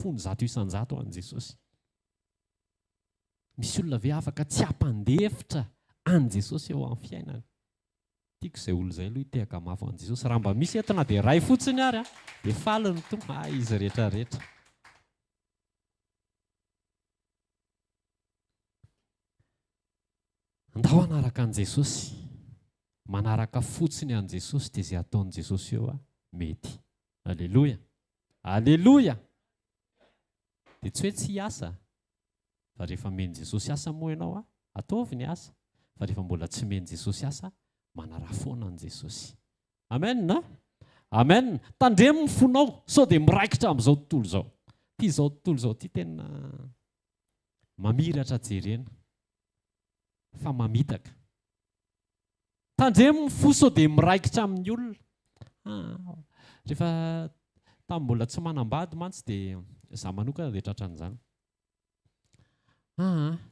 telopony zato isanjato ho an'i Jesosy. Misy olona ve afaka tsy hampandefitra an'i Jesosy eo amin'ny fiainany? Tiako izay olo izay aloha hitehaka mafy an'i Jesosy. Raha mba misy entona dia ray fotsiny ary dia faly ny tompo. Izy rehetrarehetra. Andao hanaraka an'i Jesosy. Manaraka fotsiny an'i Jesosy dia izay ataon'i Jesosy eo mety. Alleloia. Alleloia. Dia tsy hoe tsy hiasa. Fa rehefa meny Jesosy asa moa ianao ataovy ny asa. Fa rehefa mbola tsy meny Jesosy asa, manara foana an'i Jesosy. Amen na? Amen. Tandremo ny fonao sao dia miraikitra amin'izao tontolo izao. Ity izao tontolo izao ity tena mamiratra jerena. Fa mamitaka. Tandremo ny fo sao dia miraikitra amin'ny olona. Rehefa tamin'ny mbola tsy manambady mantsy dia izaho manokana dia tratran'izany.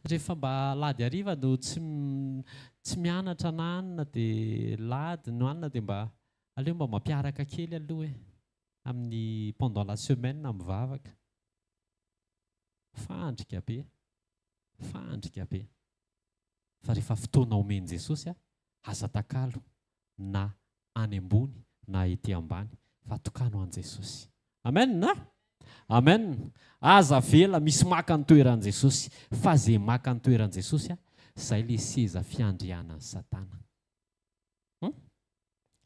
Rehefa mba lady hariva no tsy mianatra n'anona dia lady no anona dia mba aleo mba mampiaraka kely aloha amin'ny pendant la semaine mivavaka. Fandrika be. Fandrika be. Fa rehefa fotoana omeny Jesosy aza takalo na any ambony na ety ambany fa tokano an'i Jesosy. Amen na? Amen. Aza vela misy maka ny toeran'i Jesosy fa izay maka ny toeran'i Jesosy izay ilay seza fiandrianan'ny Satana.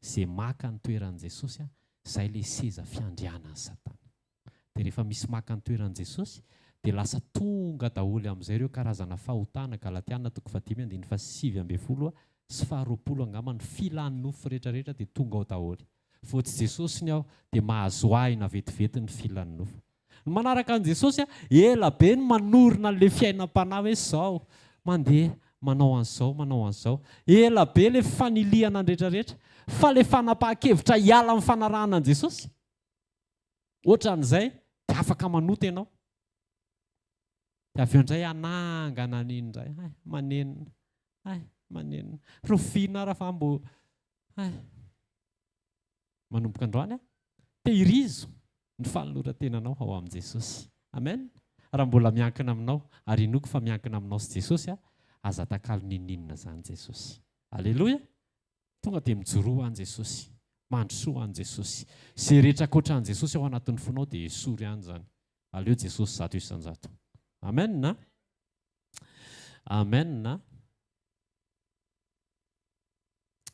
Izay maka ny toeran'i Jesosy izay ilay seza fiandrianan'ny Satana. Dia rehefa misy maka ny toeran'i Jesosy dia lasa tonga daholo amin'izay ireo karazana fahotana Galatiana 5:7-20 sy 20 angamba ny filan'ny nofo rehetrarehetra dia tonga ao daholo. Vao tsy Jesosy ny ao dia mahazo aina vetivety ny filan'ny nofo. Manaraka an'i Jesosy ela be ny manorina an'ilay fiainam-panahy hoe izao mandeha manao an'izao manao an'izao. Ela be ilay fanilihana ny rehetrarehetra fa ilay fanapahan-kevitra hiala amin'ny fanarahana an'i Jesosy. Ohatran'izay dia afaka manota ianao. Dia avy eo indray anangana n'indray. Manenina. Manenina. Rofiana raha fa mbo. Manomboka androany tehirizo ny falinoran-tenanao ao amin'i Jesosy. Amen. Raha mbola miankina aminao ary inoko fa miankina aminao sy Jesosy aza takalo nininina izany Jesosy. Alleloia. Tonga dia mijoroa an'i Jesosy. Mandrosoa an'i Jesosy. Izay rehetra ankoatra an'i Jesosy ao anatin'ny fonao dia esory ihany izany. Aleo Jesosy zato isanjato. Amen na? Amen na?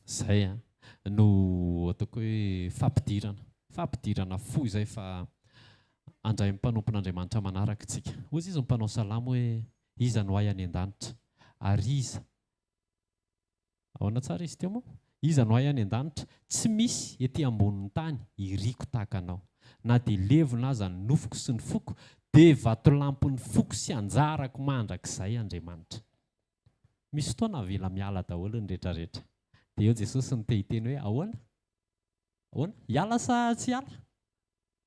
Izay no ataoko hoe fampidirana. Fampidirana fo izay fa andray mpanompon'Andriamanitra manaraka isika. Hoy izy mpanao salamo hoe iza no hay any an-danitra ary iza. Ahoana tsara izy teo moa? Iza no hay any an-danitra tsy misy ety ambonin'ny tany iriko tahaka anao. Na dia levona aza ny nofoko sy ny foko dia vatolampy ny foko sy anjarako mandrakizay Andriamanitra. Misy fotoana avela miala daholo ny rehetrarehetra. Dia eo Jesosy ny tehiteny hoe ahoana? Ahoana? Hiala sa tsy hiala?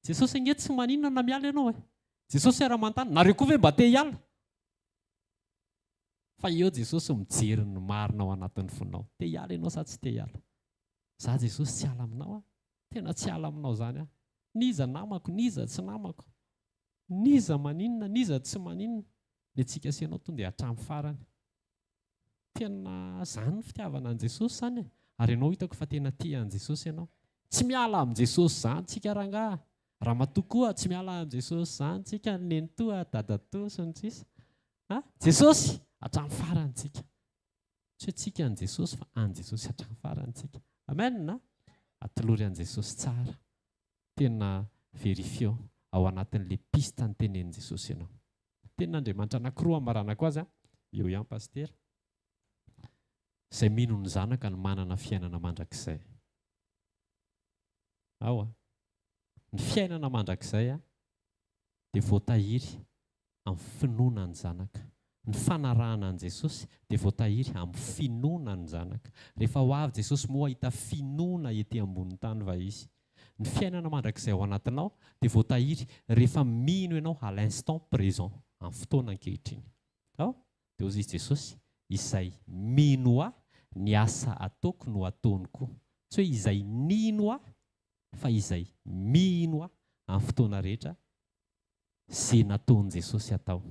Jesosy ange tsy maninona na miala ianao Jesosy ara-mantany. Nareo koa ve mba te hiala? Fa eo Jesosy mijery ny marina ao anatin'ny fonao. Te hiala ianao sa tsy te hiala? Za Jesosy tsy hiala aminao Tena tsy hiala aminao zany Niza namako, niza tsy namako. Niza maninona, niza tsy maninona. Ny antsika sy ianao tonga dia hatramin'ny farany. Tena izany ny fitiavana an'i Jesosy izany Ary ianao hitako fa tena tia an'i Jesosy ianao. Tsy miala amin'i Jesosy izany tsika rangahy. Raha matoa koa tsy miala amin'i Jesosy izany tsika nenitoa, dadatoa sy ny sisa. Jesosy hatramin'ny farany tsika. Tsy hoe tsika an'i Jesosy fa an'i Jesosy hatramin'ny farany tsika. Amen na? Atolory an'i Jesosy tsara. Tena verifio ao anatin'ilay pista ny tenenin Jesosy ianao. Tenin'Andriamanitra anankiroa amaranako azy eo ihany pasitera. Izay mino ny zanaka ny manana fiainana mandrakizay. Ny fiainana mandrakizay dia voatahiry amin'ny finoana ny zanaka. Ny fanarahana an'i Jesosy dia voatahiry amin'ny finoana ny zanaka. Rehefa ho avy Jesosy moa hita finoana ety ambonin'ny tany va izy. Ny fiainana mandrakizay ao anatinao dia voatahiry rehefa mino ianao à l'instant présent amin'ny fotoana ankehitriny. Dia hoy izy Jesosy, izay mino ny asa ataoko no ataony koa. Tsy hoe izay nino fa izay mino amin'ny fotoana rehetra sy nataony Jesosy atao.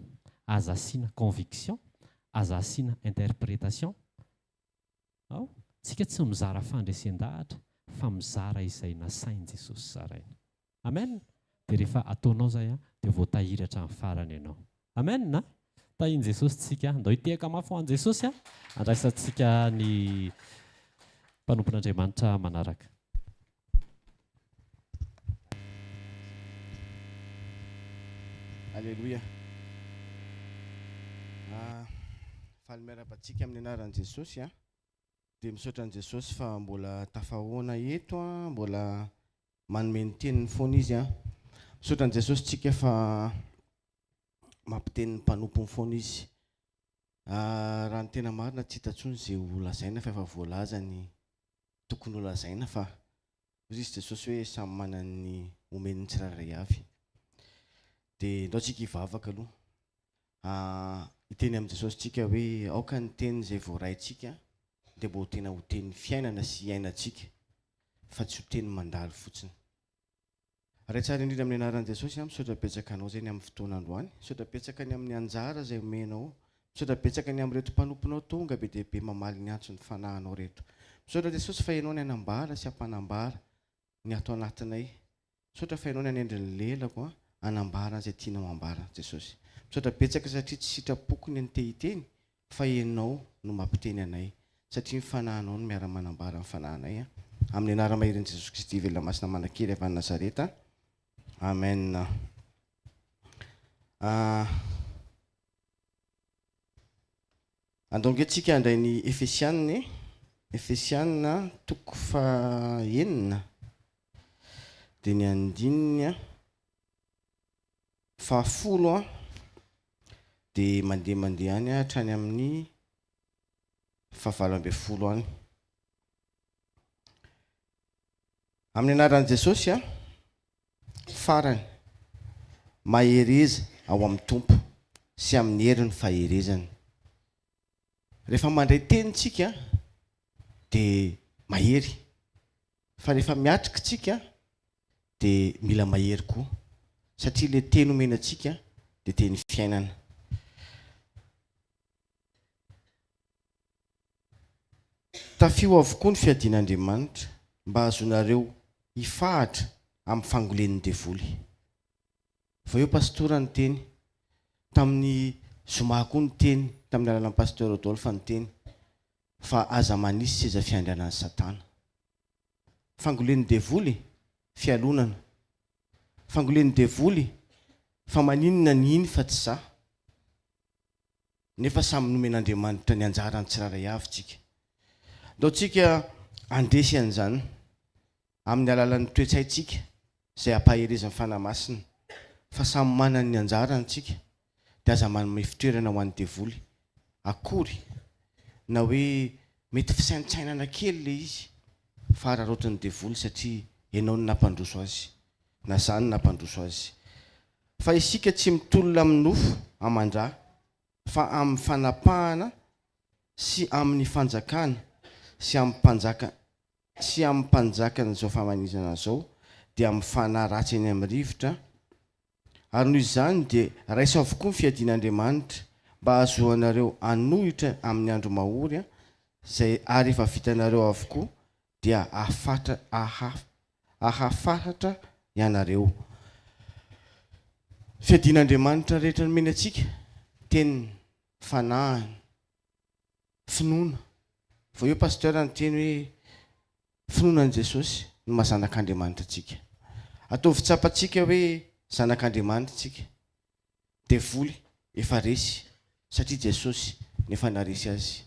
Aza asiana conviction, aza asiana interprétation. Tsika tsy mizara fandresen-dahatra fa mizara izay nasainy Jesosy zaraina. Amen. Dia rehefa ataonao izay dia voatahiratra amin'ny farany ianao. Amen na? Tahiny Jesosy tsika, andao hitehaka mafy ho an'i Jesosy andraisantsika ny mpanompon'Andriamanitra manaraka. Alléluia. Faly miara-batsika amin'ny anaran'i Jesosy dia misaotra an'i Jesosy fa mbola tafahoana eto mbola manome ny teniny foana izy misaotra an'i Jesosy tsika fa mampiteny ny mpanompo ny foana izy. Raha ny tena marina tsy hita intsony izay ho lazaina fa efa voalaza ny tokony ho lazaina fa izy Jesosy hoe samy manana ny omeny tsirairay avy. Dia ndao tsika hivavaka aloha. Hiteny amin'i Jesosy tsika hoe aoka ny teny izay voaraintsika dia mbo tena ho teny fiainana sy iainantsika fa tsy ho teny mandalo fotsiny. Ray tsara indrindra amin'ny anaran'i Jesosy misaotra betsaka anao zay ny amin'ny fotoana androany, misaotra betsaka ny amin'ny anjara izay omenao, misaotra betsaka ny amin'ireto mpanomponao tonga be dia be mamaly ny antso ny fanahinao reto. Misaotra Jesosy fa ianao ny anambara sy ampanambara ny ato anatinay. Misaotra fa ianao ny anendry ny lelako anambara izay tianao ambara Jesosy. Misaotra betsaka satria tsy sitrapoko ny antehiteny fa ianao no mampiteny anay satria ny fanahinao no miara-manambara ny fanahinay. Amin'ny anarana mahery Jesosy Kristy velona masina manakely avy any Nazareta. Amen. Andongentsika andray ny Efesianina, Efesianina toko faha-enina dia ny andininy fahafolo dia mandeha any hatrany amin'ny fahavalo ambin'ny folo any. Amin'ny anaran'i Jesosy farany mahereza ao amin'ny tompo sy amin'ny hery ny faherezany. Rehefa mandray tenintsika dia mahery, fa rehefa miatrika tsika dia mila mahery koa satria ilay teny omenantsika dia teny fiainana. Tafio avokoa ny fiadian'Andriamanitra mba azonareo hifahatra amin'ny fangolen'ny devoly. Vao eo pastora ny teny, tamin'ny zoma koa ny teny, tamin'ny alalan'ny pasteur Rodolphe ny teny fa aza manisy seza fiandrianan'ny Satana. Fangolen'ny devoly fialonana. Fangolen'ny devoly fa maninona ny iny fa tsy za. Nefa samy nomen'Andriamanitra ny anjarany tsiraray avy tsika. Ndao tsika andresy an'izany amin'ny alalan'ny toetsaintsika izay ampaherezan'ny fanahy masina fa samy manana ny anjarany tsika dia aza manome fitoerana ho an'ny devoly akory na hoe mety fisaintsainana kely ilay izy fa raroton'ny devoly satria ianao ny nampandroso azy na zany nampandroso azy. Fa isika tsy mitolona amin'ny nofo amandrà fa amin'ny fanapahana sy amin'ny fanjakana sy amin'ny mpanjakana izao famanizana izao dia amin'ny fanahy ratsy eny amin'ny rivotra. Ary noho izany dia raisa avokoa ny fiadian'Andriamanitra mba ahazoanareo hanohitra amin'ny andro mahory izay ary efa vitanareo avokoa dia ahafahatra ianareo. Fiadian'Andriamanitra rehetra nomeny antsika teny fanahiny, finoana. Vao eo pasteur ny teny hoe finoanan'i Jesosy no mahazanak'Andriamanitra antsika. Ataovy tsapantsika hoe zanak'Andriamanitra tsika. Devoly efa resy satria Jesosy nefa naresy azy.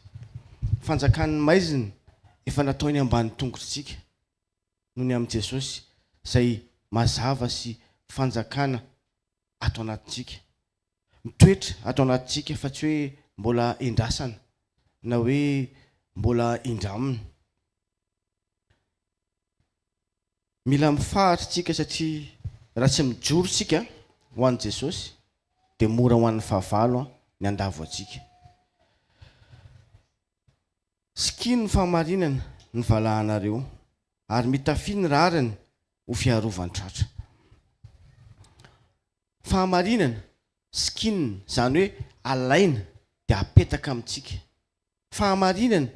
Fanjakan'ny maizina efa nataony ambany tongotritsika noho ny amin'i Jesosy izay mazava sy fanjakana ato anatintsika. Mitoetra ato anatintsika fa tsy hoe mbola endrasana na hoe mbola indramina. Mila mifahatra tsika satria raha tsy mijoro tsika ho an'i Jesosy dia mora ho an'ny fahavalo ny andavo atsika. Sikino ny fahamarinana ny valahanareo ary mitafy ny rariny ho fiarovany tratra. fahamarinana skinina zany hoe alaina dia apetaka amintsika. Fahamarinana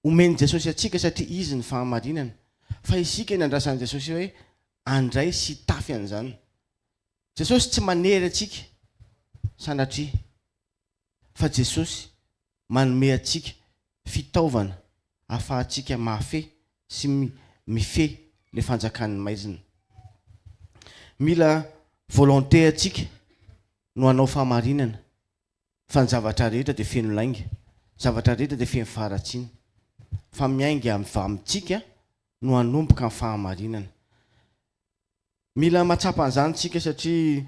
omeny Jesosy atsika satria izy ny fahamarinana. Fa isika ny andrasan'i Jesosy hoe andray sy tafy an'izany. Jesosy tsy manery atsika sanatria, fa Jesosy manome atsika fitaovana ahafahantsika mahafehy sy mifehy le fanjakan'ny maizina. Mila volonté atsika no hanao fahamarinana, fa ny zavatra rehetra dia feno lainga, zavatra rehetra dia feno faharatsiana, fa miainga amintsika no hanomboka amin'ny fahamarinana. Mila matsapa an'izany tsika satria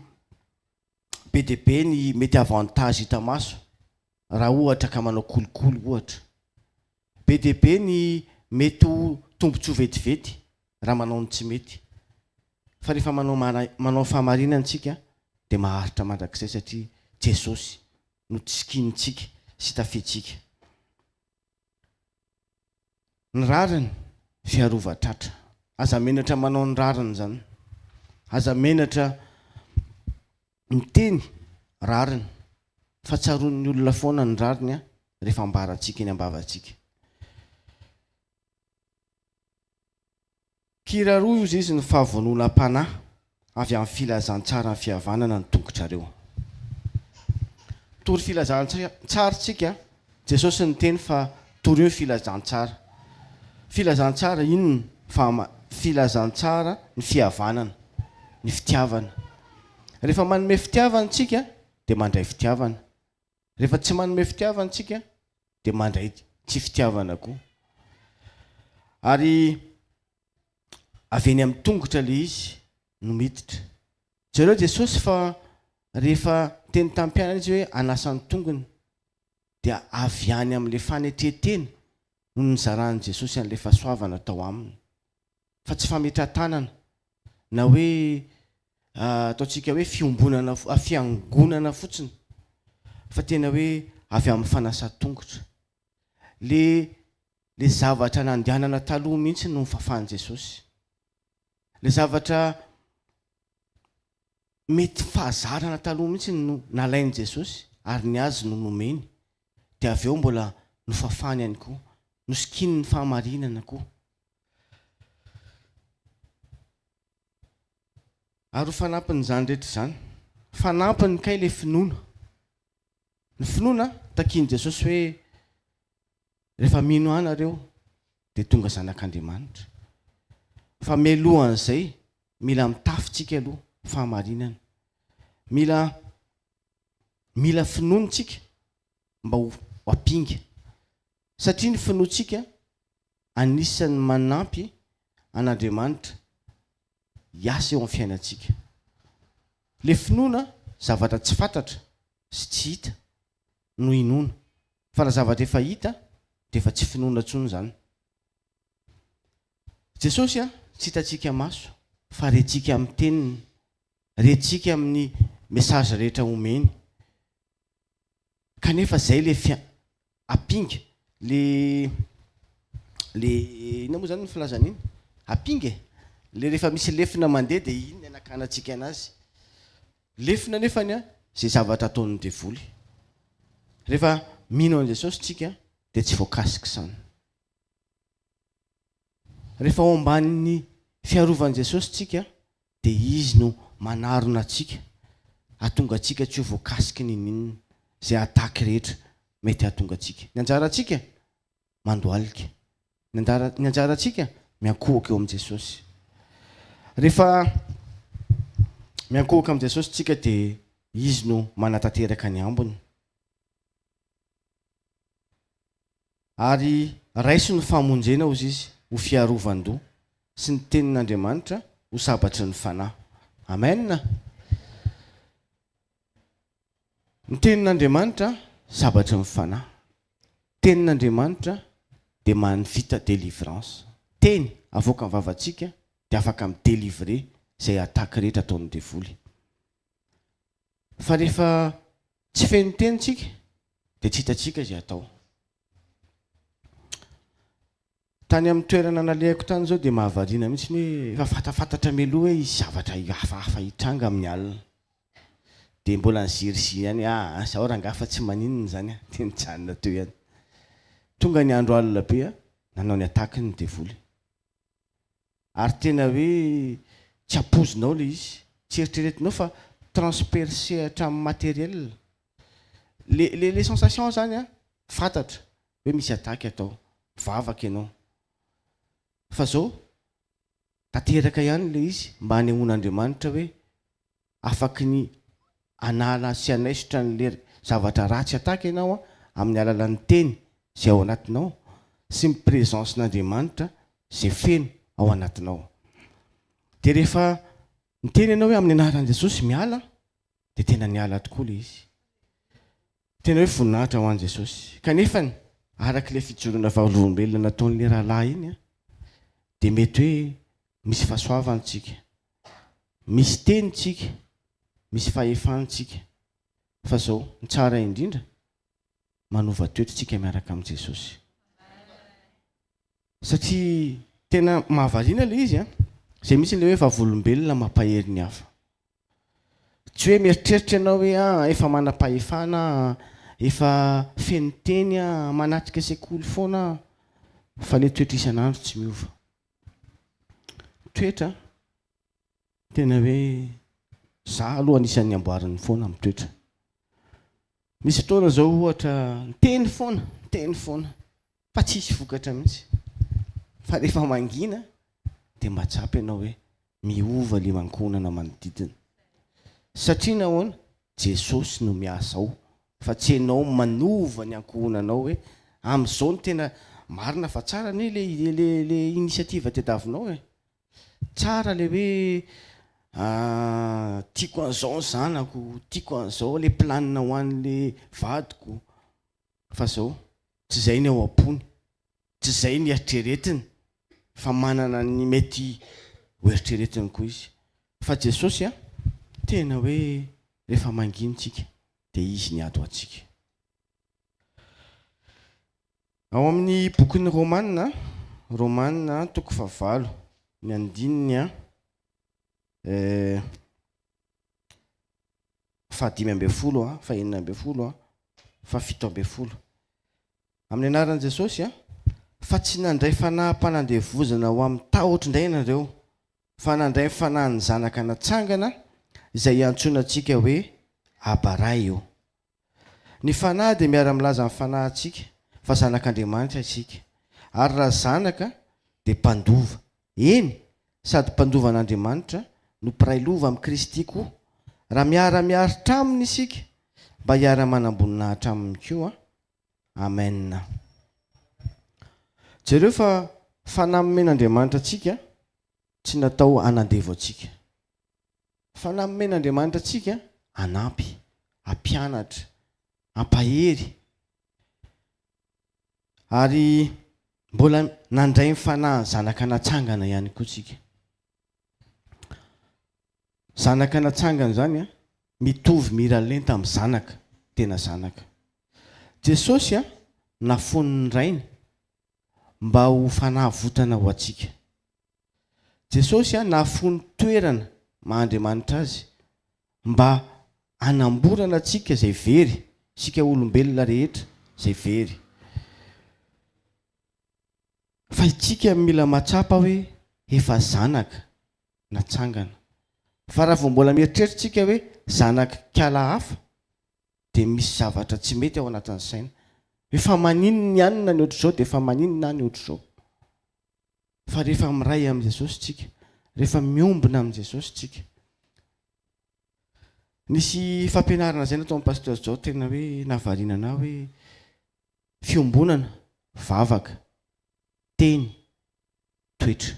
be dia be ny mety avantage hita maso raha ohatra ka manao kolokolo ohatra. Be dia be ny mety ho tombontsoa vetivety raha manao ny tsy mety. Fa rehefa manao fahamarinana tsika dia maharitra mandrakizay satria Jesosy no tsikinitsika sy tafitsika. Ny rariny fiarovan-tratra. Aza menatra manao ny rariny zany. Aza menatra miteny rariny. Fa tsaroan'ny olona foana ny rariny rehefa ambaratsika eny ambavantsika. Kiraroa izy ny fahavononam-panahy avy amin'ny filazantsara ny fihavanana ny tongotrareo. Tory filazantsara tsika, Jesosy ny teny fa tory io filazantsara. Filazantsara inona? Filazantsara ny fihavanana, ny fitiavana. Rehefa manome fitiavana tsika dia mandray fitiavana. Rehefa tsy manome fitiavana tsika dia mandray tsy fitiavana koa. Ary avy eny amin'ny tongotra le izy no miditra. Jereo Jesosy fa rehefa teny tampiana izy hoe anasany tongony dia avy any amin'le fanetretena no nizarany Jesosy an'le fahasoavana tao aminy. Fa tsy fametratanana na hoe ataontsika hoe fiangonana fotsiny, fa tena hoe avy amin'ny fanasa-tongotra. Le zavatra nandehanana taloha mihitsy no fafan'i Jesosy. Le zavatra mety fahazarana taloha mihitsy no nalain'i Jesosy ary ny azy no nomeny. Dia avy eo mbola nofafany ihany koa, nosikiny ny fahamarinana koa. Ary ho fanampiny izany rehetra izany, fanampiny kay le finoana. Ny finoana takian'i Jesosy hoe rehefa mino anareo dia tonga zanak'Andriamanitra. Fa mialohan'izay mila mitafitsika aloha fahamarinana. Mila finoantsika mba ho ampinga. Satria ny finoantsika anisan'ny manampy an'Andriamanitra hiasa eo amin'ny fiainantsika. Le finoana zavatra tsy fantatra sy tsy hita no inoana. Fa raha zavatra efa hita dia efa tsy finoana intsony izany. Jesosy tsy hitantsika maso fa rentsika amin'ny teniny, rentsika amin'ny mesazy rehetra omeny. Kanefa izay le ampinga le ina moa zany ny filazana iny? Ampinga le rehefa misy lefina mandeha dia iny anakanantsika anazy. Lefina nefany izay zavatra ataon'ny devoly. Rehefa mino an'i Jesosy tsika dia tsy voakasika izany. Rehefa ao ambanin'ny fiarovan'i Jesosy tsika dia izy no manarona atsika, ahatonga atsika tsy ho voakasiky ny ninona izay ataky rehetra mety ahatonga atsika. Ny anjarantsika mandoalika, ny anjarantsika miankohaka eo amin'i Jesosy. Rehefa miankohaka amin'i Jesosy tsika dia izy no manatanteraka ny ambiny. Ary raisy ny famonjena hozy izy ho fiarovan-doha sy ny tenin'Andriamanitra ho sabatry ny fanahy. Amen. Ny tenin'Andriamanitra sabatry ny fanahy. Tenin'Andriamanitra dia manvita délivrance. Teny avoaka ny vavantsika dia afaka midélivrer izay ataky rehetra ataon'ny devoly. Fa rehefa tsy feno teny tsika dia tsy hitantsika izay atao. Tany amin'ny toerana nalehako tany izao dia mahavariana mihitsy hoe efa fantafantatra mialoha hoe zavatra hafahafa hitranga amin'ny alina. dia mbola nyzirisy ihany zaho rangafa tsy maninona zany dia nijanona teo ihany. Tonga ny andro alina be nanao ny ataka ny devoly ary tena hoe tsy apozinao le izy, tsy eritreretinao fa transpercé hatramin'ny matériel le sensation zany fantatra hoe misy ataky atao, mivavaka ianao. Fa zao tanteraka ihany le izy mba hanehoan'Andriamanitra hoe afaky ny anala sy anaisotra n'le zavatra ratsy ataky ianao amin'ny alalan'ny teny zay ao anatinao sy ny présence n'Andriamanitra zay feno ao anatinao. Dia rehefa miteny ianao hoe amin'ny anaran'i Jesosy miala dia tena niala tokoa le izy. Tena hoe voninahitra ho an'i Jesosy. Kanefany arak'ilay fijoroana vaolombelona nataon'le rahalahy iny dia mety hoe misy fahasoavantsika, misy tenytsika, misy fahefantsika. Fa zao ny tsara indrindra manova toetritsika miaraka amin'i Jesosy. Satria tena mahavariana le izy zay misy le hoe vavolombelona mampahery ny hafa. Tsy hoe mieritreritra ianao hoe efa manam-pahefana, efa feno teny manatrika sekoly foana, fa le toetra isan'andro tsy miova. Toetra tena hoe za aloha anisan'ny amboariny foana amin'ny toetra. Misy fotoana zao ohatra teny foana fa tsisy vokatra mihitsy. Fa rehefa mangina dia mahatsapa ianao hoe miova le mankonana manodidina. Satria nahoana? Jesosy no miasa ao, fa tsy ianao manova ny ankohonanao hoe amin'izao no tena marina fa tsara ny le initiative tadiavinao tsara le hoe tiako an'izao ny zanako, tiako an'izao le planina ho an'le vadiko. Fa zao tsy izay ny ao am-pony, tsy izay ny eritreretiny, fa manana ny mety ho eritreretiny koa izy. Fa Jesosy tena hoe rehefa manginitsika dia izy ny ado antsika. Ao amin'ny bokin'ny Romanina toko 9 ny andininy 15, 14, 17. Amin'ny anaran'i Jesosy fa tsy nandray fanahy-panandevozana ho amin'ny tahotra indray ianareo, fa nandray fanahy ny zanaka natsangana izay antsoinantsika hoe Abaray io. Ny fanahy dia miara-milaza amin'ny fanahintsika fa zanak'Andriamanitra isika, ary raha zanaka dia mpandova, eny sady mpandovan'Andriamanitra no mpiray lova amin'ny Kristy koa, raha miara-miaritra aminy isika mba hiara-manam-boninahitra aminy koa. Amen. Jereo fa fanahy nomen'Andriamanitra antsika tsy natao hanandevo antsika. Fanahy nomen'Andriamanitra antsika hanampy, hampianatra, hampahery. Ary mbola nandray ny fanahy zanaka natsangana ihany koa tsika. Zanaka natsangana zany mitovy miralenta amin'ny zanaka, tena zanaka. Jesosy nafony ny rainy mba ho fanavotana ho antsika. Jesosy nafony toerana maha-Andriamanitra azy mba hanamborana antsika zay very, sika olombelona rehetra zay very. Fa itsika mila matsapa hoe efa zanaka natsangana. Fa raha vao mbola mieritreritsika hoe zanaka kala hafa dia misy zavatra tsy mety ao anatin'ny saina. Efa maninona ihany na ny ohatr'izao dia efa maninona ny ohatr'izao. Fa rehefa miray amin'i Jesosy tsika, rehefa miombina amin'i Jesosy tsika. Nisy fampianarana izay nataon'ny pasteur Zao tena hoe nahavarinana hoe fiombonana, vavaka, teny, toetra.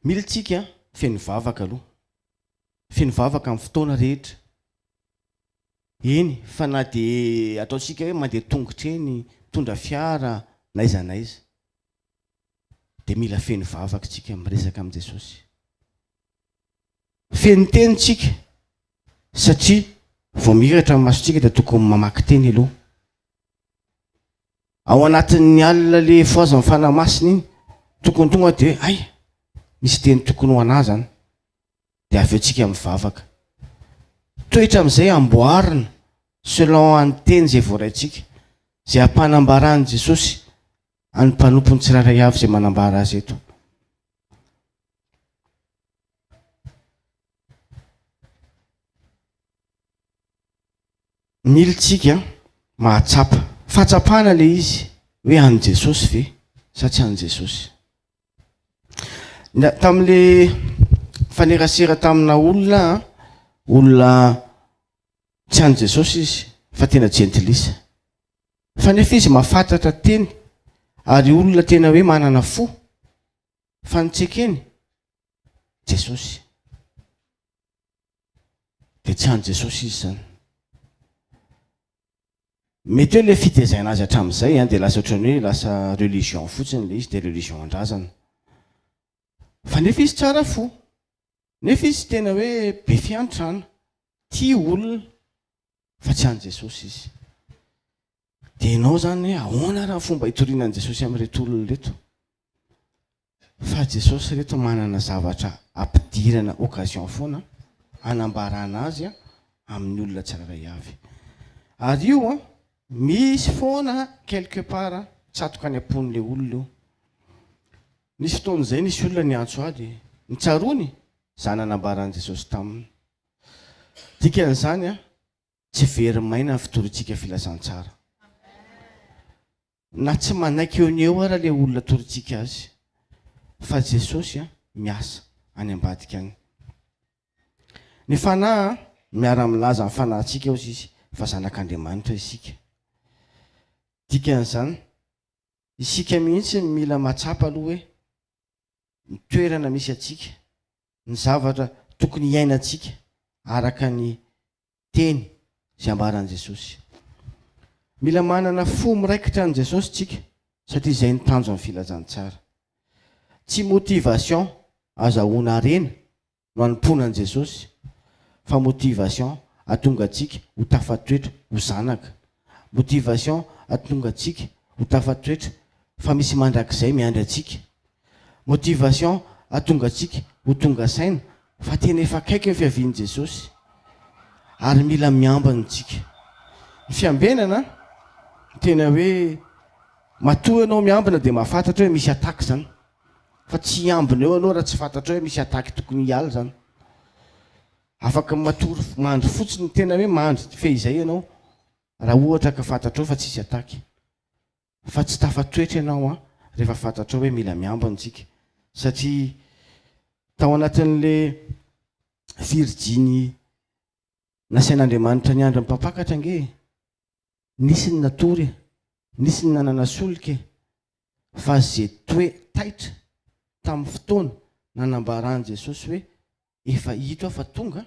Mila tsika feno vavaka aloha, feno vavaka amin'ny fotoana rehetra. Eny, fa na dia ataontsika hoe mandeha tongotra eny, mitondra fiara, naiza naiza, dia mila feno vavaka tsika miresaka amin'i Jesosy. Feno teny tsika, satria vao miratra amin'ny masontsika dia tokony mamaky teny aloha. Ao anatin'ny alina le foaza amin'ny fanahy masina iny, tokony tonga dia misy teny tokony ho anahy zany, dia avy eo tsika mivavaka. toetra amin'izay amboarina selon any teny zay voaraintsika zay ampanambarany Jesosy any mpanompony tsiraray avy zay manambara azy eto. Militsika mahatsapa fahatsapana le izy hoe any Jesosy ve sa tsy any Jesosy. Tamin'le fanerasera tamina olona tsy any Jesosy izy fa tena gentilisa fa nefa izy mahafantatra teny ary olona tena hoe manana fo fa nitsekeny Jesosy de tsy any Jesosy izy zany. Mety hoe le fitezaina azy hatramin'izay de lasa ohatrany hoe lasa religion fotsiny le izy de religion andrazana fa nefa izy tsara fo nefa izy tena hoe be fiantrana tia olona fa tsy any Jesosy izy. De ianao zany hoe ahoana raha fomba hitorianan'i Jesosy amin'reto olona reto fa Jesosy reto manana zavatra ampidirana occasion foana anambarana azy amin'ny olona tsiraray avy. Ary io misy foana quelque part tsatoka any ampon'le olona io. Nisy fotoan'izay nisy olona niantso ady nitsarony zany anambaran'i Jesosy taminy. Dikan'izany tsy very maina ny fitorintsika filazantsara. Na tsy manaiky eo ny eo ara le olona torintsika azy fa Jesosy miasa any ambadika any. Ny fanahy miara-milaza ny fanahintsika ozy izy fa zanak'Andriamanitra isika. Dikan'izany isika mihitsy mila matsapa aloha hoe ny toerana misy atsika, ny zavatra tokony hiainantsika araka ny teny zay ambaran'i Jesosy. Mila manana fo miraikitra an' Jesosy tsika satria izay ny tanjo amin'ny filazantsara. Tsy motivation azahoana rena no anomponan'i Jesosy fa motivation atonga atsika ho tafatoetra ho zanaka. Motivation atonga atsika ho tafatoetra fa misy mandrakizay miandry atsika. Motivation atonga atsika ho tonga saina fa tena efa akaiky ny fiavian'i Jesosy ary mila miambina tsika. Ny fiambenana tena hoe matoa ianao miambina de mahafantatra hoe misy ataka zany fa tsy hiambina eo anao raha tsy fantatra hoe misy ataky tokony hiala zany. Afaka matory mandry fotsiny tena hoe mandry fehizay ianao raha ohatra ka fantatra eo fa tsisy ataky fa tsy tafatoetra ianao rehefa fantatra hoe mila miambina tsika. Satria tao anatin'le Virjiny nasain'Andriamanitra ny andro mpampakatra nge nisy ny natory nisy ny nanana solika fa zay toe taitra tamin'ny fotoana nanambarany Jesosy hoe efa hito fa tonga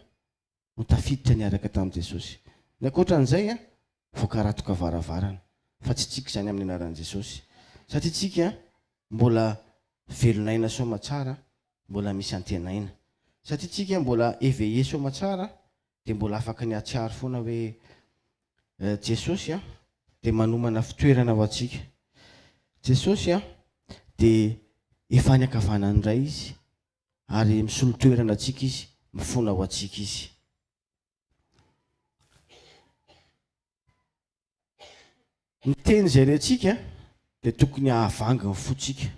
no tafiditra niaraka tamin'i Jesosy. Ny ankoatran'izay voakaratoka varavarana fa tsy tsika zany amin'ny anaran'i Jesosy satria tsika mbola velonaina somatsara mbola misy antenaina satria tsika mbola éveillé somatsara de mbola afaka ny atsiaro foana hoe Jesosy de manomana fitoerana ho atsika. Jesosy de efa ny ankavanany ray izy ary misolo toerana atsika izy mifona ho atsika izy. Ny teny zay reantsika de tokony ahavangany fotsika.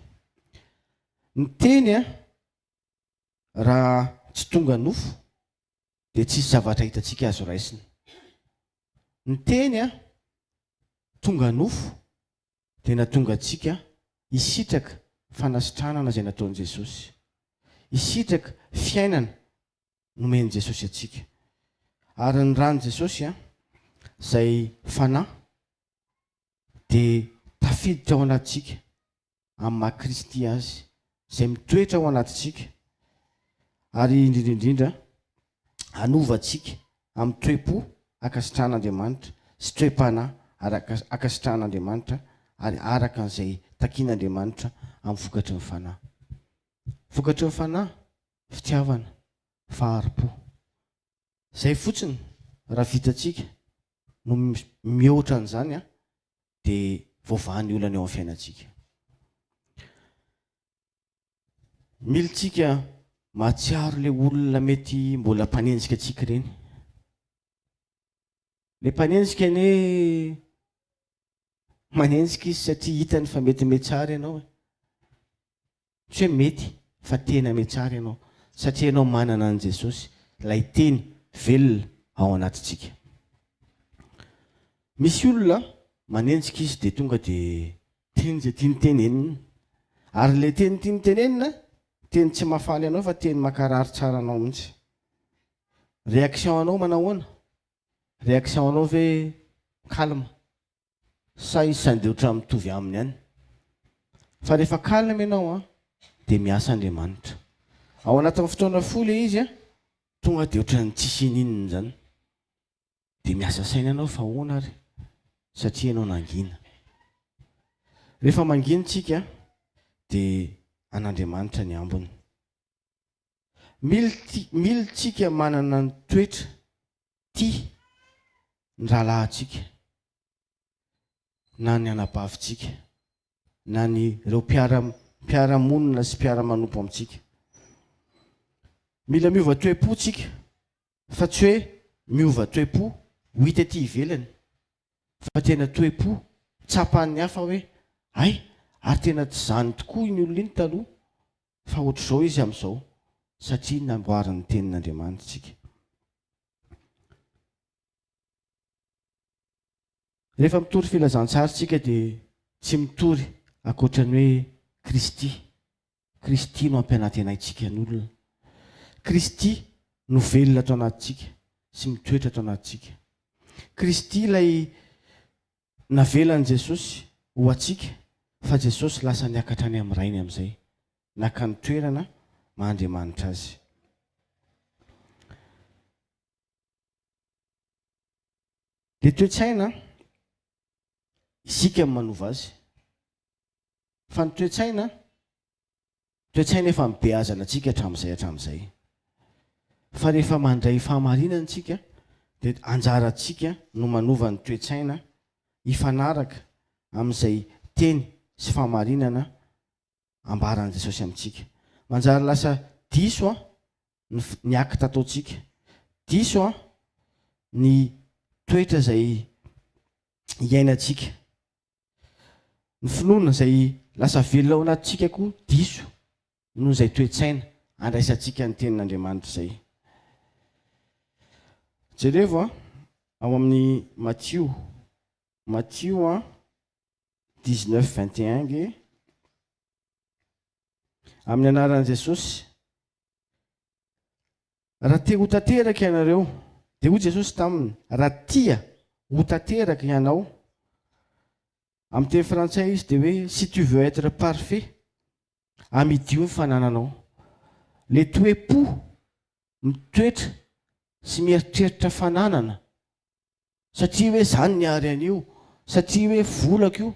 Ny teny raha tsy tonga nofo de tsisy zavatra hitatsika azo raisina. Ny teny tonga nofo de natonga atsika hisitraka fanasitranana zay nataon'i Jesosy, hisitraka fiainana nomeny Jesosy atsika. Ary ny rany Jesosy zay fanahy de tafiditra ao anatsika amin'ny maha-Kristy azy zay mitoetra ao anatintsika ary indrindraindrindra anovantsika amin'ny toe-po akasitran'Andriamanitra sy toe-panahy akasitran'Andriamanitra ary araka an'izay takian'Andriamanitra amin'ny vokatry ny fanahy. Vokatry ny fanahy fitiavana, faharipo. Zay fotsiny raha vitatsika no mihoatra an'izany de voavahan'ny olana eo amin'ny fiainantsika. Militsika mahatsiaro le olona mety mbola mpanenjika atsika reny le mpanenjika ny hoe manenjika izy satria hitany fa mety metsara ianao tsy hoe mety fa tena metsara ianao satria ianao manana an' Jesosy lay teny velona ao anatintsika. Misy olona manenjika izy dia tonga dia teny zay tiany tenenina ary le teny tiany tenenina teny tsy mahafaly anao fa teny makarary tsara anao mihitsy. Réaction anao manahoana? Réaction anao ve calme sa izy sady ohatran'ny mitovy aminy ihany? Fa rehefa calme ianao dia miasa Andriamanitra. Ao anatin'ny fotoana foly izy tonga dia ohatran'ny tsisy ninina zany. Dia miasa saina ianao fa ahoana ary satria ianao nangina. Rehefa manginitsika dia an'Andriamanitra ny ambony. Mila tsika manana ny toetra tia ny rahalahintsika na ny anabavintsika na ny ireo mpiara-monina sy mpiara-manompo amintsika. Mila miova toe-po tsika fa tsy hoe miova toe-po ho hita aty ivelany fa tena toe-po tsapan'ny hafa hoe ay ary tena tsy zany tokoa iny olona iny taloha fa ohatr'izao izy amin'izao satria namboariny tenin'Andriamanitra tsika. Rehefa mitory filazantsara tsika dia tsy mitory ankoatran'ny hoe Kristy no ampianantenaitsika ny olona. Kristy no velona atao anatintsika sy mitoetra atao anatintsika. Kristy ilay navelan'i Jesosy ho atsika fa Jesosy lasa niakatra any amin'ny rainy amin'izay naka ny toerana mahandriamanitra azy. Le toe-tsaina isika manova azy fa ny toe-tsaina efa mibeazana antsika hatramin'izay. Fa rehefa mandray fahamarinana antsika dia anjarantsika no manova ny toe-tsaina hifanaraka amin'izay teny sy fahamarinana ambaran'i Jesosy amintsika. Manjary lasa diso ny akta ataontsika, diso ny toetra izay iainantsika, ny finoana izay lasa velona ao anatintsika koa diso noho izay toe-tsaina andraisantsika ny tenin'Andriamanitra izay. Jereo ao amin'ny Matthieu 19:21 ge amin'ny anaran'i Jesosy. Raha te ho tanteraka ianareo, dia hoy Jesosy taminy, raha tia ho tanteraka ianao, amin'ny teny frantsay izy dia hoe si tu veux être parfait, amidio ny fanananao. Le toe-po mitoetra sy mieritreritra fananana satria hoe zany niary an'io, satria hoe volako io,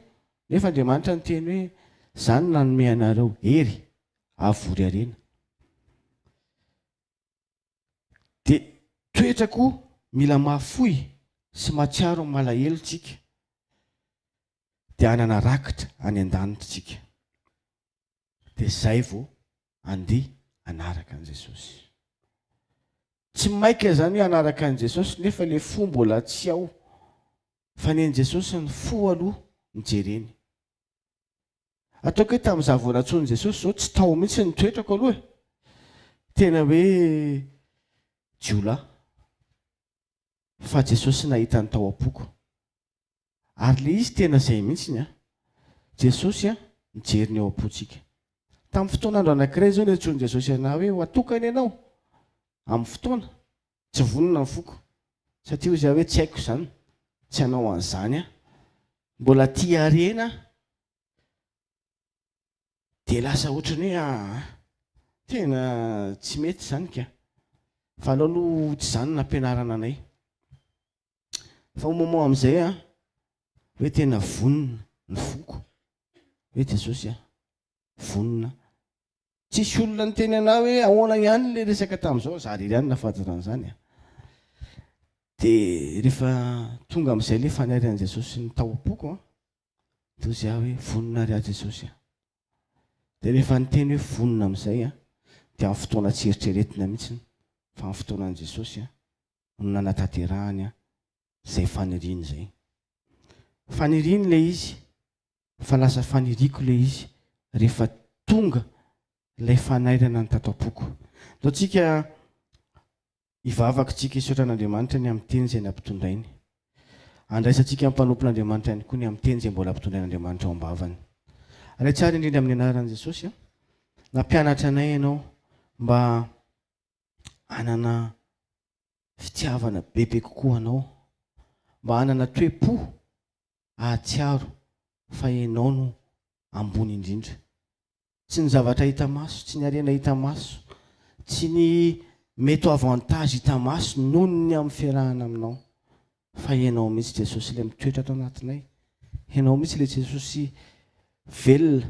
nefa Andriamanitra ny teny hoe zany nanome anareo hery avory arena. Dia toetra koa mila mahafoy sy mahatsiaro ny malahelo tsika dia hanana rakitra any an-danitra tsika. Dia izay vao andeha anaraka an'i Jesosy. Tsy maika zany hoe anaraka an'i Jesosy nefa le fo mbola tsy ao, fa ny an'i Jesosy ny fo aloha nijereny. Ataoko hoe tamin'izaho vao natsoin'i Jesosy zao tsy tao mihitsy ny toetrako aloha, tena hoe jiolahy, fa Jesosy nahita ny tao am-poko. Ary le izy tena izay mihitsy Jesosy nijery ny ao am-pontsika. Tamin'ny fotoanandro anankiray zao natsoin'i Jesosy anao hoe ho atokana ianao amin'ny fotoana tsy vonona ny foko, satria hoy izy hoe tsy haiko izany, tsy hanao an'izany mbola tia harena. Dia lasa ohatrany hoe tena tsy mety izany ka, fa aleo aloha tsy izany nampianarana anay. Fa au moment amin'izay hoe tena vonona ny foko hoe Jesosy vonona. Tsisy olona niteny anao hoe ahoana ihany le resaka tamin'izao, za irery ihany nafantatra an'izany. Dia rehefa tonga amin'izay le fanarian'i Jesosy ny tao am-poko dia izy hoe vonona ary Jesosy. Dia rehefa niteny hoe vonona amin'izay dia amin'ny fotoana tsy eritreretina mihitsy fa amin'ny fotoanan'i Jesosy no nanatanterahany zay faniriany zay. Faniriany le izy fa lasa faniriko le izy rehefa tonga ilay fanairana ny tato am-poko. Zao tsika ivavaka tsika isoran'Andriamanitra ny amin'ny teny zay ny ampitondrainy. Andraisantsika amin'ny mpanompon'Andriamanitra ihany koa ny amin'ny teny zay mbola ampitondrain'Andriamanitra ao am-bavany. Ray tsara indrindra amin'ny anaran'i Jesosy, nampianatra anay ianao mba hanana fitiavana bebe kokoa anao, mba hanana toe-po ahatsiaro fa ianao no ambony indrindra. Tsy ny zavatra hita maso, tsy ny harena hita maso, tsy ny mety avantage hita maso noho ny amin'ny fiarahana aminao, fa ianao mihitsy Jesosy ilay mitoetra ato anatinay. Ianao mihitsy ilay Jesosy velona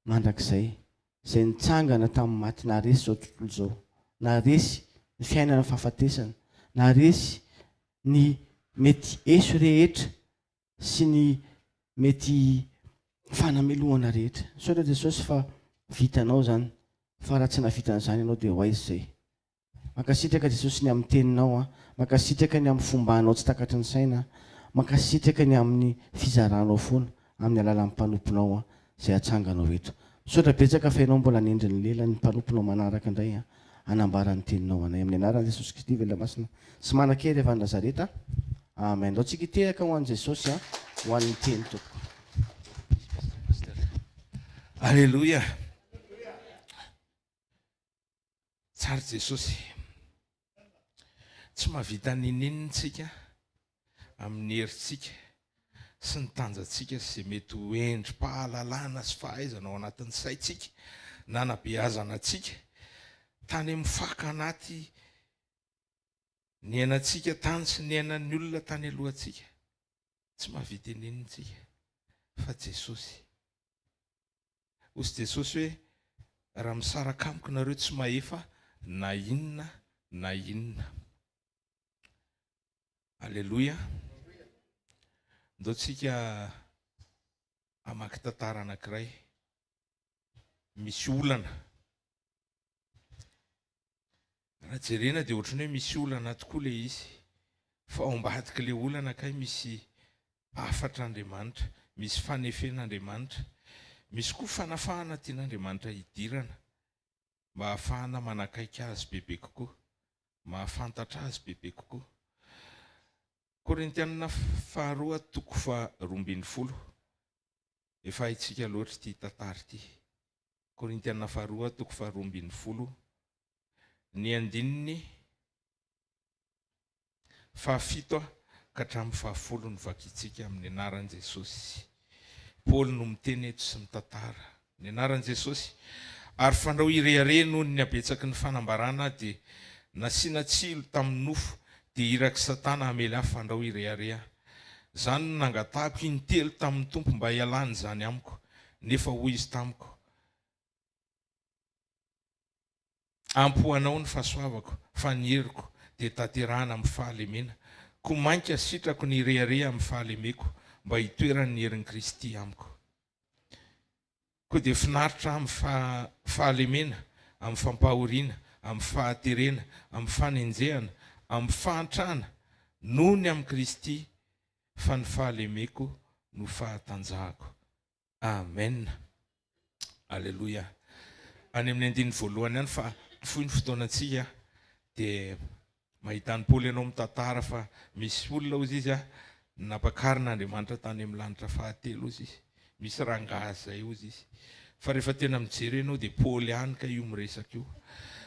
mandrakizay, izay nitsangana tamin'ny maty, naresy zao tontolo zao, naresy ny fiainana fahafatesana, naresy ny mety eso rehetra sy ny mety fanamelohana rehetra. Saotra Jesosy fa vitanao zany, fa raha tsy navitan'izany ianao dia hoaizy zay. Mankasitraka Jesosy ny amin'ny teninao, mankasitraka ny amin'ny fombanao tsy takatry ny saina, mankasitraka ny amin'ny fizaranao foana amin'ny alalan'ny mpanomponao zay atsanganao eto. Saotra betsaka fa ianao mbola nendry ny lela ny mpanomponao manaraka indray anambara ny teninao anay amin'ny anaran'i Jesosy Kristy velona masina sy manan-kery avy any Nazareta. Amen. Ndao tsika iteraka ho an'i Jesosy ho an'ny teny toko. Alleluia. Tsara Jesosy. Tsy mahavita nininy tsika amin'ny herintsika sy ny tanjantsika sy mety ho endrim-pahalalana sy fahaizana ao anatin'ny saitsika na nabeazana tsika tany amin'ny faka anaty ny ainantsika tany sy ny ainan'ny olona tany alohantsika. Tsy mahavita nininy tsika fa Jesosy. Hozy Jesosy hoe raha misaraka amiko nareo tsy mahefa na inona na inona. Alleluia. Ndao tsika hamaky tantara anankiray. Misy olana. Raha jerena dia ohatrany hoe misy olana tokoa le izy. Fa ao ambadika le olana kay misy afatr'Andriamanitra, misy fanefen'Andriamanitra, misy koa fanafahana tian'Andriamanitra hidirana mba ahafahana manakaiky azy bebe kokoa, mahafantatra azy bebe kokoa. Korintianina faharoa toko faha 12. Efa haitsika loatra ity tantara ity. Korintianina faharoa toko faha 12. Ny andininy fahafito ka hatramin'ny fahafolo ny vakitsika amin'ny anaran'i Jesosy. Paoly no miteny eto sy mitantara ny anaran'i Jesosy. Ary fandrao irehare noho ny abetsaky ny fanambarana dia nasiana tsilo tamin'ny nofo dia iraky Satana hamela fandrao irehare. Zany no nangatahako intelo tamin'ny tompo mba hialany zany amiko, nefa hoy izy tamiko, ampoanao ny fahasoavako, fa ny heriko dia tanterahana amin'ny fahalemena. Ko mainka sitrako ny irehare amin'ny fahalemeko mba hitoerany ny herin'i Kristy amiko. Koa dia finaritra amin'ny fahalemena, amin'ny fampahoriana, amin'ny fahaterena, amin'ny fanenjehana, amin'ny fahantrana noho ny amin'ny Kristy, fa ny fahalemeko no fahatanjahako. Amen. Alleluia. Any amin'ny andiny voalohany ihany fa fohy ny fotoanantsika dia mahita ny Paoly ianao mitantara fa misy olona ozy izy napakarinaN'Andriamanitra tany amin'ny lanitra fahatelo ozy izy. Misy rangahy zay ozy izy. Fa rehefa tena mijery ianao dia Paoly ihany ka io miresaka io.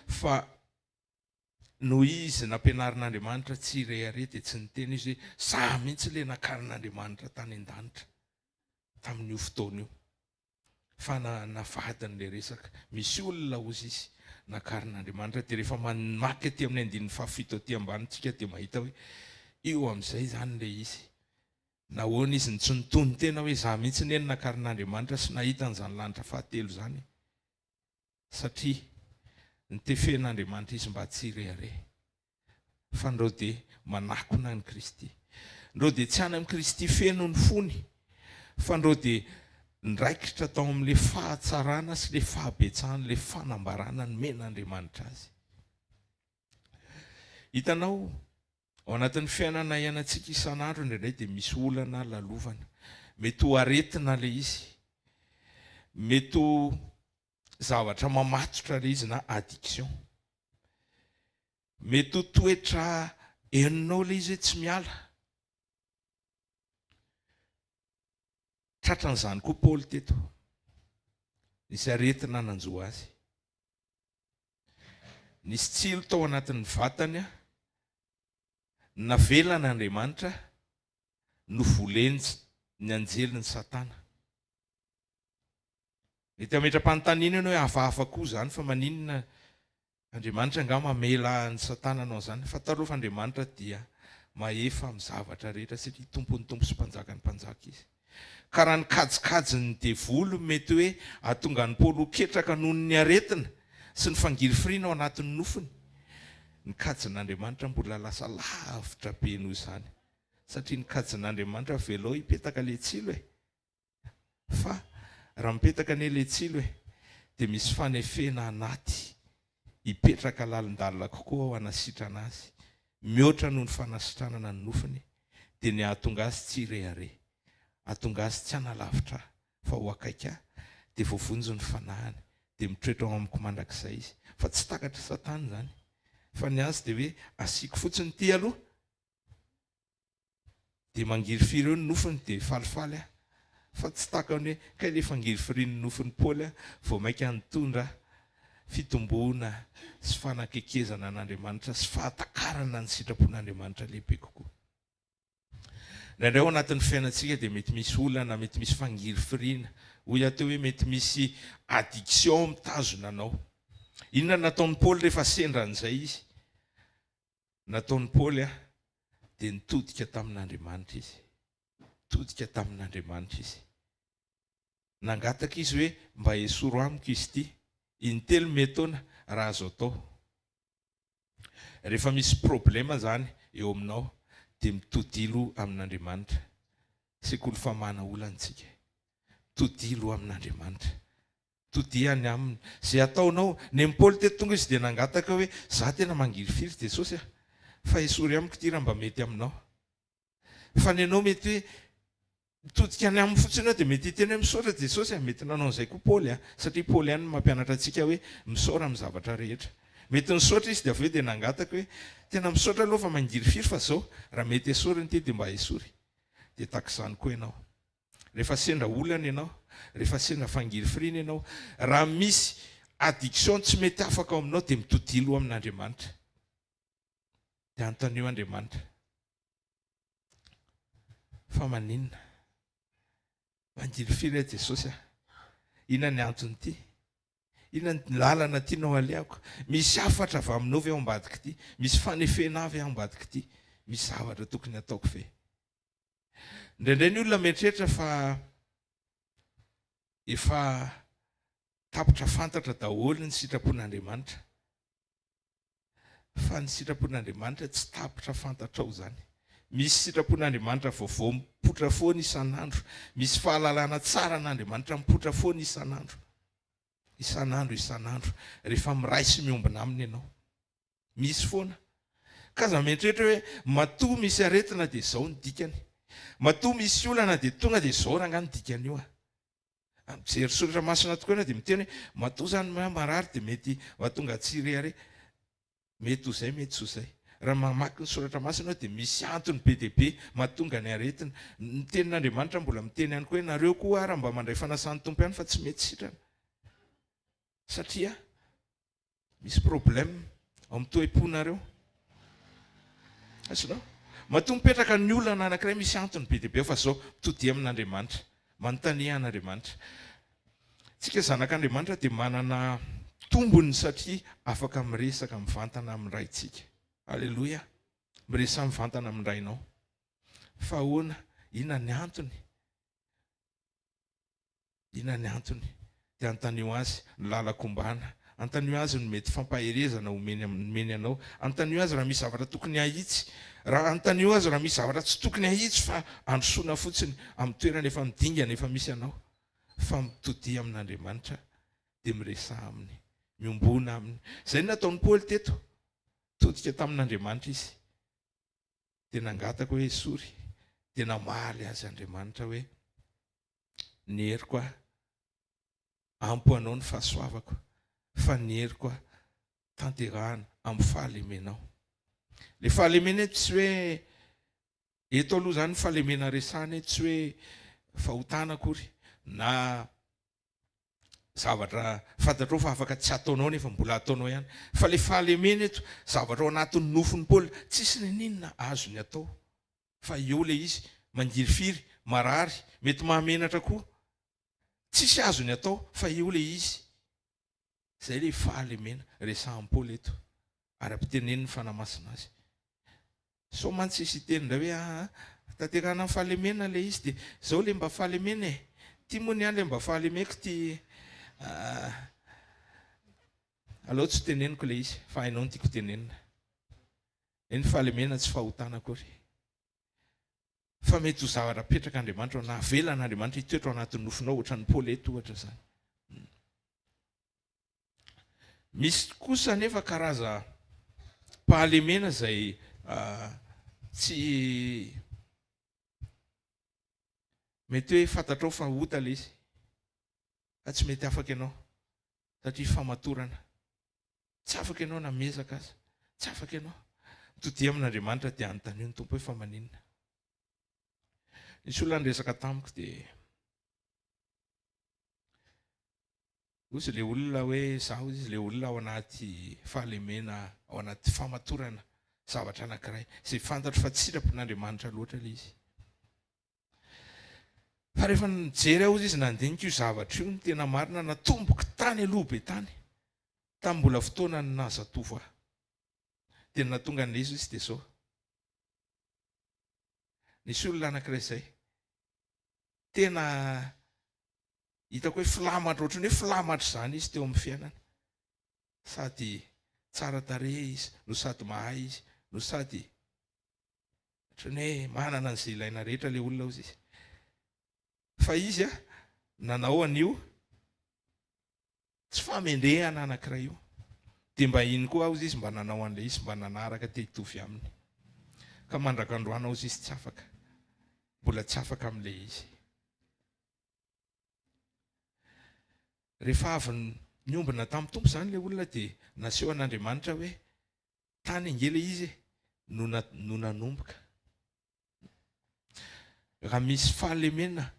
Fa no izy nampianarin'Andriamanitra tsy irehare dia tsy niteny izy hoe za mihitsy le nakarin'Andriamanitra tany an-danitra tamin'io fotoana io. Fa navadiny le resaka. Misy olona ozy izy nakarin'Andriamanitra dia rehefa mamaky aty amin'ny andin'ny fahafito aty ambanitsika dia mahita hoe io amin'izay zany le izy. Nahoana izy tsy nitony tena hoe za mihitsy neny nakarin'Andriamanitra sy nahitan'izany lanitra fahatelo zany. Satria nitefen'Andriamanitra izy mba tsy irehare. Fa ndreo dia manakona ny Kristy. Ndreo dia tsy any amin'ny Kristy feno ny fony. Fa ndreo dia ndraikitra tao amin'le fahatsarana sy le fahabetsahana, le fanambarana ny men'Andriamanitra azy. Hitanao ao anatin'ny fiainana ianantsika isan'andro indraindray dia misy olana lalovana, mety ho aretina le izy, mety ho zavatra mamatotra le izy na addiction, mety ho toetra henonao le izy hoe tsy miala. Tratran'izany koa Paoly teto, nisy aretina nanjo azy, nisy tsilo tao anatin'ny vatany, navelan'Andriamanitra no voleny ny anjeliny Satana. Mety ametra-panontaniana ianao hoe hafahafa koa zany, fa maninona Andriamanitra nga mamela ny Satana anao zany? Fatarofa Andriamanitra dia mahefa amin'ny zavatra rehetra satria tompony tompo sy mpanjaka ny mpanjaka izy. Ka raha ny kajikajiny devolo mety hoe ahatonga ny Paoly ho ketraka noho ny aretina sy ny fangirifirina ao anatin'ny nofony, ny kajin'Andriamanitra mbola lasa lavitra be noho izany, satria ny kajin'Andriamanitra velao hipetaka le tsilo e. Fa raha mipetaka ane le tsilo e, dia misy fanefena anaty hipetraka lalindalina kokoa ao anasitrana azy, mihoatra noho ny fanasitranana ny nofony, dia ny ahatonga azy tsy irehare, ahatonga azy tsy hanalavitra fa ho akaika, dia voavonjo ny fanahany, dia mitoetra ao amiko mandrakizay izy. Fa tsy takatra Satana zany, fa ny azy dia hoe asiako fotsiny ty aloha, dia mangirifiry eo ny nofony dia falifaly, fa tsy takany hoe kay le fangirifirian'ny nofony Paoly vao mainka nitondra fitomboana sy fanakekezana an'Andriamanitra sy fahatakarana ny sitrapon'Andriamanitra lehibe kokoa. Nandray ao anatin'ny fiainantsika dia mety misy olana, mety misy fangirifiriana, hoy atao hoe mety misy addiction mitazona anao. Inona nataon'ny Paoly rehefa sendran'izay izy? Nataon'ny Paoly dia nitodika tamin'Andriamanitra izy, todika tamin'Andriamanitra izy. Nangataka izy hoe mba esoro amiko izy ty, intelo metaona raha azo atao. Rehefa misy problema zany eo aminao dia mitodilo amin'Andriamanitra. Sekoly fa mana olantsika, todilo amin'Andriamanitra, todiany aminy zay ataonao. Ny Paoly teto tonga izy dia nangataka hoe za tena mangirifiry Jesosy fa esory amiko ty raha mba mety aminao. Fa ny anao mety hoe mitodika any amin'ny fotsiny ao dia mety hiteny hoe misaotra Jesosy, mety nanao an'izay koa Paoly, satria Paoly ihany no mampianatra antsika hoe misaora amin'ny zavatra rehetra. Mety nisaotra izy dia avy eo dia nangataka hoe tena misaotra aloha fa mangirifiry fa zao raha mety esory ty dia mba esory. Dia takizany koa ianao, rehefa sendra olana ianao, rehefa sendra fangirifirina ianao, raha misy addiction tsy mety afaka ao aminao dia mitodilo amin'Andriamanitra, dia antanio Andriamanitra fa maninona mangirifiry Jesosy, inona ny antony ty, inona ny lalana tianao aleako, misy afatra avy aminao ve ao ambadika ty, misy fanefena avy ao ambadika ty, misy zavatra tokony ataoko ve? Indraindray ny olona mieritreritra fa efa tapitra fantatra daholo ny sitrapon'Andriamanitra, fa ny sitrapon'Andriamanitra tsy tapitra fantatra ao zany. Misy sitrapon'Andriamanitra vaovao mipotra foana isan'andro, misy fahalalana tsara n'Andriamanitra mipotra foana isan'andro, isan'andro isan'andro, rehefa miray sy miombina aminy ianao, misy foana. Ka za mieritreritra hoe matoa misy aretina dia zao ny dikany, matoa misy olana dia tonga dia zao ranga ny dikany io. Mijery soratra masina tokoa ianao dia miteny hoe matoa zany marary dia mety mahatonga tsy irehare, mety ho zay mety ho zay. Raha mamaky ny soratra masina dia misy antony be dia be mahatonga ny aretina. Ny tenin'Andriamanitra mbola miteny ihany koa hoe nareo koa raha mba mandray fanasan'ny tompo ihany fa tsy mety sitrana, satria misy problème ao amin'ny toeponareo. Asinao matoa mipetraka ny olana anankiray misy antony be dia be fa zao mitody amin'Andriamanitra, manontania an'Andriamanitra. Tsika zanak'Andriamanitra dia manana tombony satria afaka miresaka mivantana amin'ny raintsika. Alleluia, miresa mivantana amin'ny rainao. Fa ahoana, inona ny antony? Inona ny antony? Dia antanio azy ny lalakombana, antanio azy ny mety fampaherezana omeny anao, antanio azy raha misy zavatra tokony ahitsy, raha antanio azy raha misy zavatra tsy tokony ahitsy fa androsoana fotsiny amin'ny toerana efa midingana efa misy anao. Fa mitody amin'Andriamanitra dia miresa aminy, miombona aminy. Zay nataon'ny Paoly teto, todika tamin'Andriamanitra izy. dia nangatako hoe sory dia namaly azy Andriamanitra hoe ny heriko ampo anao ny fahasoavako fa ny heriko tanterahana amin'ny fahalemenao. Le fahalemena tsy hoe eto aloha zany fahalemena resahana tsy hoe fahotana akory na zavatra fantatrao fa afaka tsy ataonao nefa mbola ataonao ihany, fa le fahalemena eto zavatra ao anatin'ny nofon'ny Paoly tsisy ninona azo ny atao fa eo le izy mangirifiry marary mety mahamenatra koa, tsisy azo ny atao fa eo le izy. Zay le fahalemena resahan'ny Paoly eto ara-piteneniny fanamasina azy. So mantsisy iteny hoe tanterana amin'ny fahalemena le izy dia zao le mba fahalemena e, ty moa ny any le mba fahalemeko ty aleo tsy teneniko le izy fa hainao ny tiako tenenina. Ny fahalemena tsy fahotana akory fa mety ho zavatra petraka Andriamanitra na avelan'Andriamanitra hitoetra ao anatin'ny nofinao ohatra ny Paoly eto ohatra zany. Misy kosa nefa karaza fahalemena zay tsy mety hoe fantatrao fa hota le izy fa tsy mety afaka ianao satria famatorana, tsy afaka ianao namezaka azy, tsy afaka ianao mitodia amin'Andriamanitra dia anontaniana ny tompo hoe fa maninona. Nisy olona niresaka tamiko dia ozy le olona hoe zaho izy le olona ao anaty fahalemena ao anaty famatorana zavatra anankiray izay fantatro fa tsy sitrapon'Andriamanitra loatra le izy. Fa rehefa nijery aho izy nandinika io zavatra io ny tena marina natomboka tany aloha be tany tamin'ny mbola fotoana ny nazatovo aho. Dia natonga an'ilay izy dia zao. Nisy olona anankiray izay tena hitako hoe filamatra ohatrany hoe filamatra izany izy teo amin'ny fiainana. Sady tsara tarehy izy no sady mahay izy no sady ohatrany hoe manana an'izay ilaina rehetra ilay olona izy. Fa izy nanao an'io tsy famendrehana anankiray io dia mba iny koa aho izy mba nanao an'ilay izy mba nanaraka te hitovy aminy ka mandrakandroana aho izy tsy afaka, mbola tsy afaka amin'ilay izy. Rehefa avy niombina tamin'ny tompo izany ilay olona dia naseho an'Andriamanitra hoe tany ingely izy no nanomboka. Raha misy fahalemena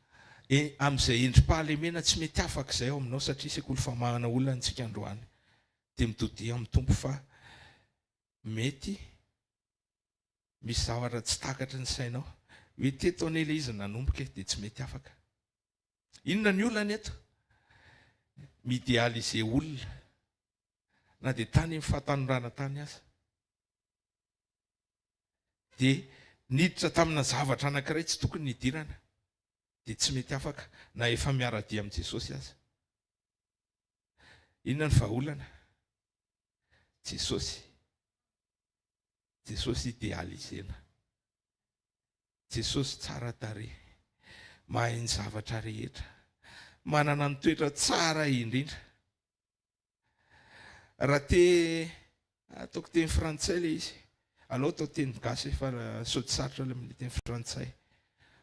amin'izay endrim-pahalemena tsy mety afaka izay ao aminao satria sekoly famahana olona antsika androany dia mitodia amin'ny tompo fa mety misy zavatra tsy takatry ny sainao hoe teto an'ilay izy nanomboka dia tsy mety afaka. Inona ny olana eto? Miidealize olona na dia tany amin'ny fahatanorana tany aza dia niditra tamina zavatra anankiray tsy tokony nidirana dia tsy mety afaka na efa miara-dia amin'i Jesosy aza. Inona ny vahaolana? Jesosy idealizena. Jesosy tsara tarehy, mahay ny zavatra rehetra, manana ny toetra tsara indrindra. Raha ataoko teny frantsay le izy, aleo atao teny gasy fa saoty sarotra le amin'ny teny frantsay.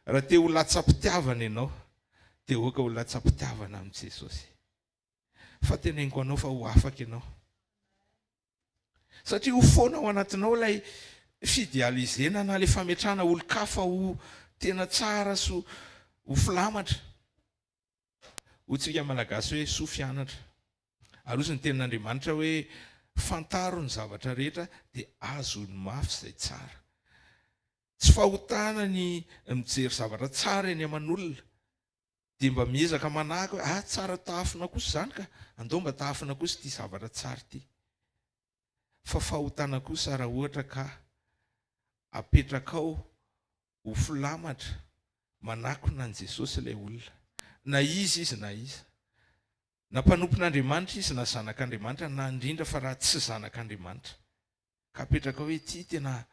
Raha te ho latsa-pitiavana ianao dia hoaka ho latsa-pitiavana amin'i Jesosy. Fa teneniko anao fa ho afaka ianao. Satria ho foana ao anatinao ilay fidealizena na ilay fametrahana olon-kafa ho tena tsara sy ho filamatra. Hotsika malagasy hoe soa fianatra. Ary ozy ny tenin'Andriamanitra hoe fantaro ny zavatra rehetra dia azo ny mafy izay tsara. Tsy fahotana ny mijery zavatra tsara eny aman'olona dia mba miezaka manahaka hoe tsara tahafina kosa izany ka andao mba tahafina kosa ity zavatra tsara ity. Fa fahotana kosa raha ohatra ka apetrakao ho filamatra manakona an' Jesosy ilay olona, na izy na iza, na mpanompon'Andriamanitra izy na zanak'Andriamanitra na indrindra fa raha tsy zanak'Andriamanitra ka apetrakao hoe ity tena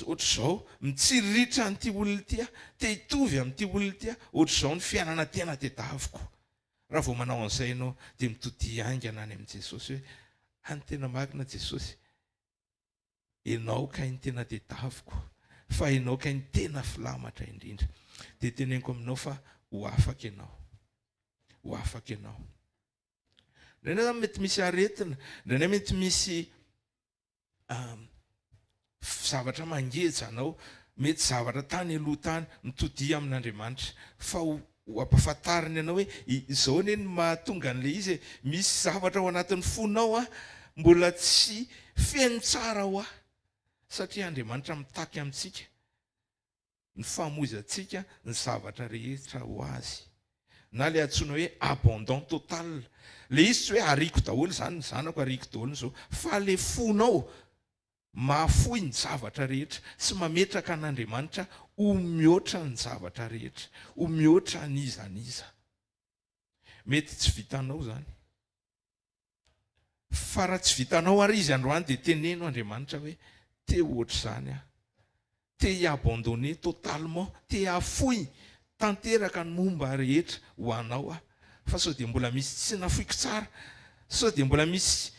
ohatr'izao mitsiriritra an'ity olona ity, te hitovy amin'ity olona ity, ohatr'izao ny fiainana tena tedaviko. Raha vao manao an'izay ianao dia mitody haingana any amin'i Jesosy hoe any tena marina Jesosy, ianao ka iny tena tedaviko, fa ianao ka ny tena filamatra indrindra. Dia teneniko aminao fa ho afaka ianao, ho afaka ianao. Indraindray zany mety misy aretina, indraindray mety misy zavatra mangeja anao, mety zavatra tany aloha tany mitodi amin'Andriamanitra, fa ho ampahafantariny ianao hoe izao ne ny mahatonga an'ilay izy, misy zavatra ao anatin'ny fonao mbola tsy feno tsara ho satria Andriamanitra mitaky amintsika ny fahamoizantsika ny zavatra rehetra ho azy, na le antsoina hoe abandon total. Le izy tsy hoe ariko daholo zany ny zanako, ariko daholo zao, fa le fonao mahafoy ny zavatra rehetra sy mametraka an'Andriamanitra ho mihoatra ny zavatra rehetra, ho mihoatra n'izaniza. Mety tsy vitanao zany, fa raha tsy vitanao ary izy androany dia teneno Andriamanitra hoe te ohatra zany te hiabandonner totalement, te hafoy tanteraka ny momba rehetra ho anao fa sao dia mbola misy tsy nafoiko tsara, sao dia mbola misy,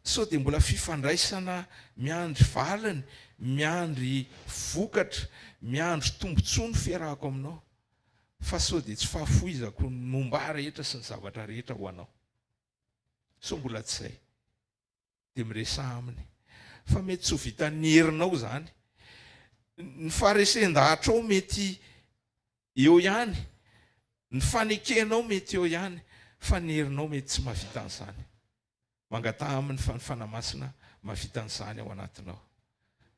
sao dia mbola fifandraisana miandry valiny, miandry vokatra, miandry tombontsoa ny fiarahako aminao, fa sao dia tsy fahafoizako ny momba rehetra sy ny zavatra rehetra ho anao. So mbola tsy izay dia miresaha aminy, fa mety tsy ho vitan'ny herinao zany. Ny faharesen-dahatra ao mety eo ihany, ny fanekenao mety eo ihany, fa ny herinao mety tsy mahavita an'izany. Mangataha amin'ny fanamasina mahavita an'izany ao anatinao,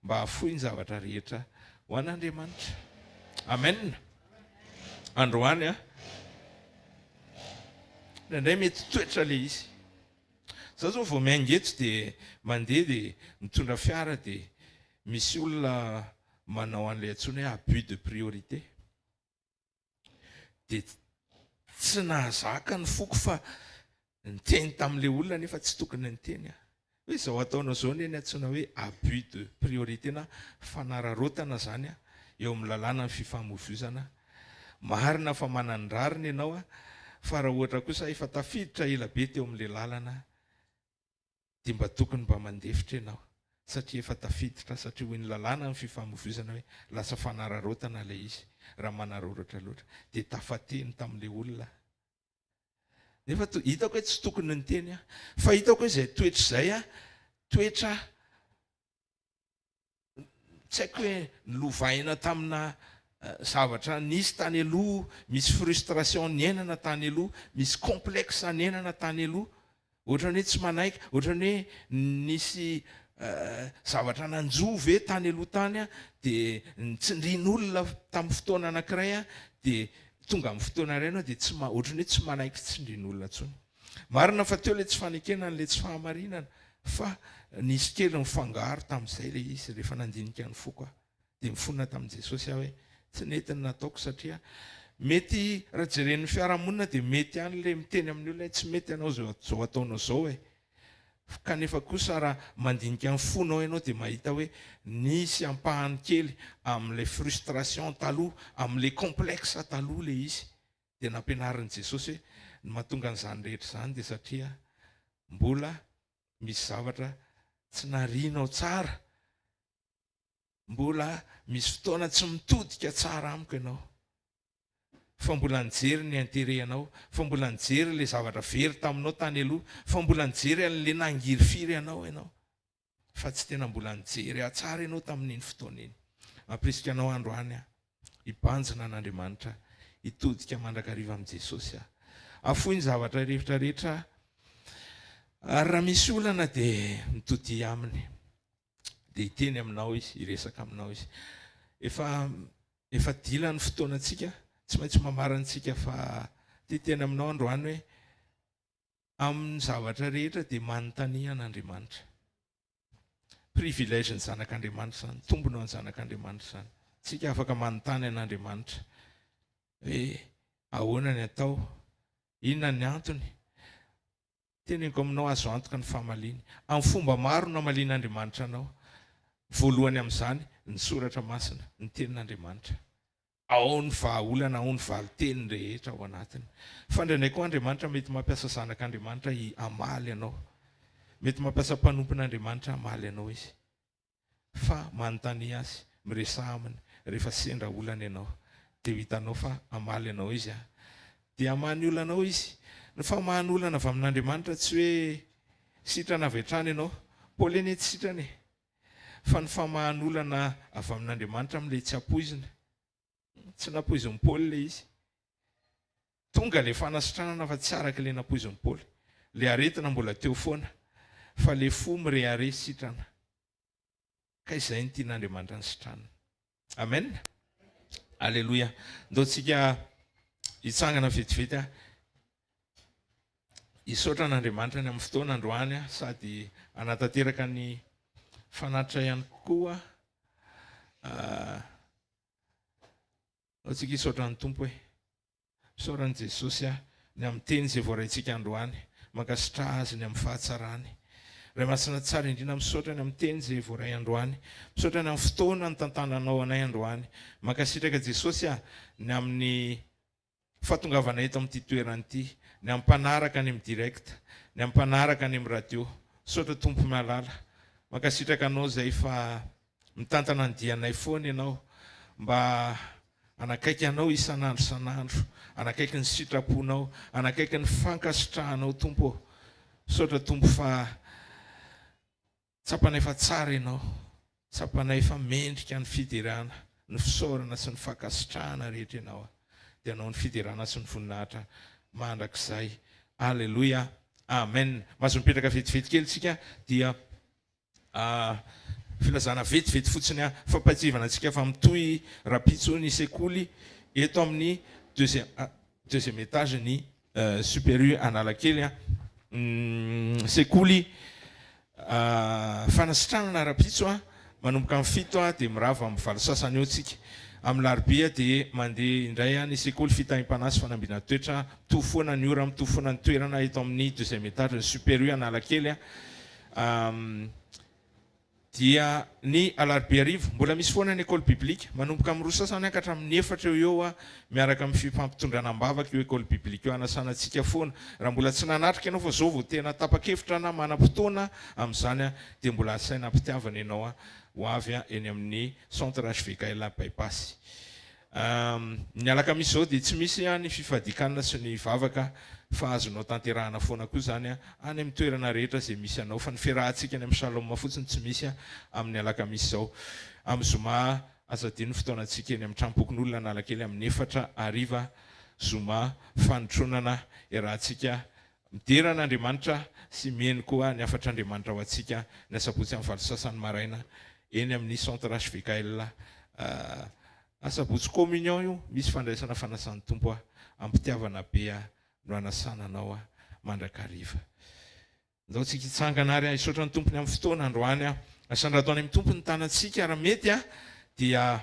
mba hafoy ny zavatra rehetra ho an'Andriamanitra. Amen. Androany indraindray mety toetra le izy. Zaho zao vao miaingeto dia mandeha dia mitondra fiara dia misy olona manao an'ilay antsoina hoe abus de priorité. Dia tsy nahazaka ny foko fa niteny tamin'ilay olona nefa tsy tokony niteny. Hoe izao ataonao izao ny antsoina hoe abus de priorité na fanararotana zany eo amin'ny lalàna ny fifamoivoizana. Marina fa manandrarina ianao fa raha ohatra kosa efa tafiditra ela be teo amin'ilay lalana dia mba tokony mba mandefitra ianao satria efa tafiditra, satria hoy ny lalàna ny fifamoivoizana hoe lasa fanararotana ilay izy raha manaroratra loatra, dia tafateny tamin'ilay olona. Nefa hitako hoe tsy tokony niteny fa hitako hoe izay toetra izay toetra tsy haiko hoe nilovaina tamina zavatra nisy tany aloha, misy frustration niainana tany aloha, misy complexe niainana tany aloha, ohatrany hoe tsy manaiky, ohatrany hoe nisy zavatra nanjovy tany aloha tany dia nitsindrin'olona tamin'ny fotoana anankiray dia tonga amin'ny fotoana iray ianao dia tsy ohatrany hoe tsy manaiky tsindrin'olona intsony. Marina fa teo ilay tsy fanekena n'ilay tsy fahamarinana, fa nisy kely mifangaro tamin'izay ilay izy rehefa nandinika ny foko dia mifonina tamin'i Jesosy hoe tsy netiny nataoko satria mety raha jeren'ny fiarahamonina dia mety ihany ilay miteny amin'ny olona tsy mety ianao zao ataonao izao kanefa kosa raha mandinika ny fonao ianao dia mahita hoe nisy ampahany kely amin'ilay frustration taloha, amin'ilay complexe taloha ilay izy, dia nampianarin'i Jesosy hoe ny mahatonga an'izany rehetra izany dia satria mbola misy zavatra tsy narianao tsara, mbola misy fotoana tsy mitodika tsara amiko ianao, fa mbola nijery ny anterehanao, fa mbola nijery ilay zavatra very taminao tany aloha, fa mbola nijery an'ilay nangiry firy ianao, fa tsy tena mbola nijery tsara ianao tamin'iny fotoana iny. Mampirisika anao androany hibanjina an'Andriamanitra, hitodika mandrakariva amin'i Jesosy afoy ny zavatra rehetra ary raha misy olana dia mitody aminy, dia hiteny aminao izy, hiresaka aminao izy. Efa dila ny fotoanantsika, tsy maintsy mamarantsika fa teny aminao androany hoe amin'ny zavatra rehetra dia manontania an'Andriamanitra. Privilège ny zanak'Andriamanitra zany, tombonao ny zanak'Andriamanitra zany. Tsika afaka manontany an'Andriamanitra hoe ahoana ny atao, inona ny antony. Teneniko aminao azo antoka ny fahamaliany. Amin'ny fomba maro namalian'Andriamanitra anao. Voalohany amin'izany ny soratra masina, ny tenin'Andriamanitra. Ao ny vahaolana, ao ny valiteny rehetra ao anatiny. Fa indraindray koa Andriamanitra mety mampiasa zanak'Andriamanitra hamaly ianao. Mety mampiasa mpanompon'Andriamanitra hamaly ianao izy. Fa manontania azy, miresa aminy rehefa sendra olana ianao dia hitanao fa amaly ianao izy dia amany olanao izy ny famahany olana avy amin'Andriamanitra tsy hoe sitrana avy hatrany ianao Paoly eny tsy sitrany fa ny famahany olana avy amin'Andriamanitra amin'ilay tsy ampoizina tsy nampoizin'ny Paoly ilay izy tonga ilay fanasitranana fa tsy araka ilay nampoizin'ny Paoly ilay aretina mbola teo foana fa ilay fo mirehare sitrana ka izay ny tian'Andriamanitra ny sitranana. Amen. Alleluia. Ndaontsika hitsangana vetivety hisaotra an'Andriamanitra ny amin'ny fotoana androany sady hanatanteraka ny fanatitra ihany koa. Ndaontsika hisaotra ny Tompo hoe misaotra ny Jesosy ny amin'ny teny izay voaraintsika androany mankasitra azy ny amin'ny fahatsarany. Ray masina tsara indrindra misaotra ny amin'ny teny izay voaray androany, misaotra ny amin'ny fotoana ny tantananao anay androany, mankasitraka Jesosy ny amin'ny fahatongavanay eto amin'ity toerana ity, ny amin'ny mpanaraka ny amin'ny direct, ny amin'ny mpanaraka ny amin'ny radio. Misaotra Tompo malala, mankasitraka anao izay fa mitantana ny dianay foana ianao mba anakaiky anao isan'andro isan'andro, anakaiky ny sitraponao, anakaiky ny fankasitrahanao Tompo. Misaotra Tompo fa tsapanay fa tsara ianao, tsapanay fa mendrika ny fidirana, ny fisaorana sy ny fankasitrahana rehetra ianao, dia anao ny fidirana sy ny voninahitra mandrakizay. Alleluia. Amen. Mazo mipetraka vetivety kely tsika dia filazana vetivety fotsiny fampahitsivana antsika fa mitohy rapitso ny sekoly eto amin'ny deuxième étage ny supérieur Analakely sekoly fanasitranana rapitso manomboka amin'ny 7 dia mirava amin'ny 8 sasany eo tsika. Amin'ny larobia dia mandeha indray ny sekoly fitahim-panasy fanambiana toetra tofoana ny ora amin'ny tofoana ny toerana eto amin'ny deuxième étage supérieur Analakely dia ny alarobia arivo mbola misy foana ny école biblique manomboka amin'ny 2 sasany hankatra amin'ny 4 eo miaraka amin'ny fimpampitondrana ambavaka io école biblique io anasana antsika foana. Raha mbola tsy nanatrika ianao fa zao vao tena tapa-kevitra na manam-potoana amin'izany dia mbola asaina ampitiavana ianao ho avy eny amin'ny centre HVKL bypass. Ny alakamisy zao dia tsy misy ny fifadikanana sy ny vavaka fa azonao tanterahana foana koa zany any amin'ny toerana rehetra izay misy anao fa ny fiarahantsika any amin'ny Shalom fotsiny tsy misy amin'ny alakamisy zao. Amin'ny zoma azadino ny fotoanantsika eny amin'ny trampokon'olona Analakely amin'ny 4 hariva zoma fanotronana iarahantsika mideran'Andriamanitra sy mieny koa ny afatr'Andriamanitra ho antsika ny asabotsy amin'ny 7 sasany maraina eny amin'ny centre HVKL asabotsy communion io misy fandraisana fanasan'ny Tompo ampitiavana be no anasananao mandrakariva. Ndaontsika hitsangana ary hisaotra ny Tompony amin'ny fotoana androany asandrataony amin'ny Tompo ny tanantsika raha mety dia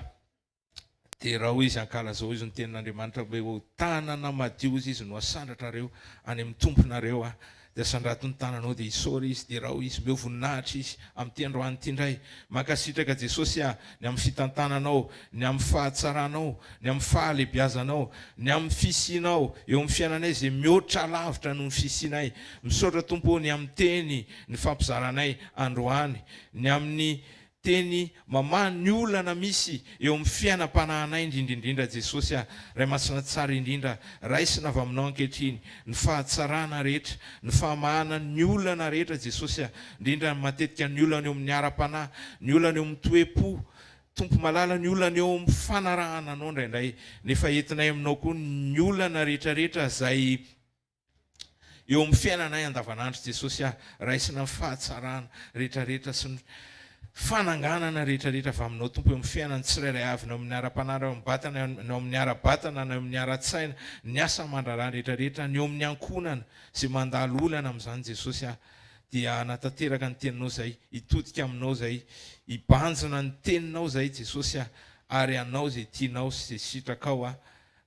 raha hoy izy ankala zao izy ny tenin'Andriamanitra hoe tanana madio izy no asandratrareo any amin'ny Tomponareo dia asandrato ny tananao dia hisaory izy dia raha hoy izy meo voninahitra izy amin'ity androany ity indray. Mankasitraka Jesosy ny amin'ny fitantananao, ny amin'ny fahatsaranao, ny amin'ny fahalebiazanao, ny amin'ny fisianao eo amin'ny fiainanay izay mihoatra lavitra noho ny fisianay. Misaotra Tompo ny amin'ny teny ny fampizaranay androany, ny amin'ny teny mamany ny olana misy eo amin'ny fiainam-panahinay indrindraindrindra Jesosy ray masina tsara indrindra raisina avy aminao ankehitriny ny fahatsarana rehetra, ny fahamahana ny olana rehetra Jesosy indrindra matetika ny olana eo amin'ny ara-panahy, ny olana eo amin'ny toe-po Tompo malala, ny olana eo amin'ny fanarahana anao indraindray nefa entinay aminao koa ny olana rehetrarehetra izay eo amin'ny fiainanay andavanandro Jesosy raisina ny fahatsarana rehetrarehetra sy ny fananganana rehetrarehetra avy aminao Tompo eo amin'ny fiainany tsirairay avy nao amin'ny ara-panara batana nao amin'ny ara-batana nao amin'ny ara-tsaina ny asa mandrarah rehetrarehetra ny eo amin'ny ankonana izay mandalo olana amin'izany Jesosy dia hanatanteraka ny teninao zay, hitodika aminao zay, hibanjina ny teninao zay Jesosy ary anao zay tianao sy zay sitrakao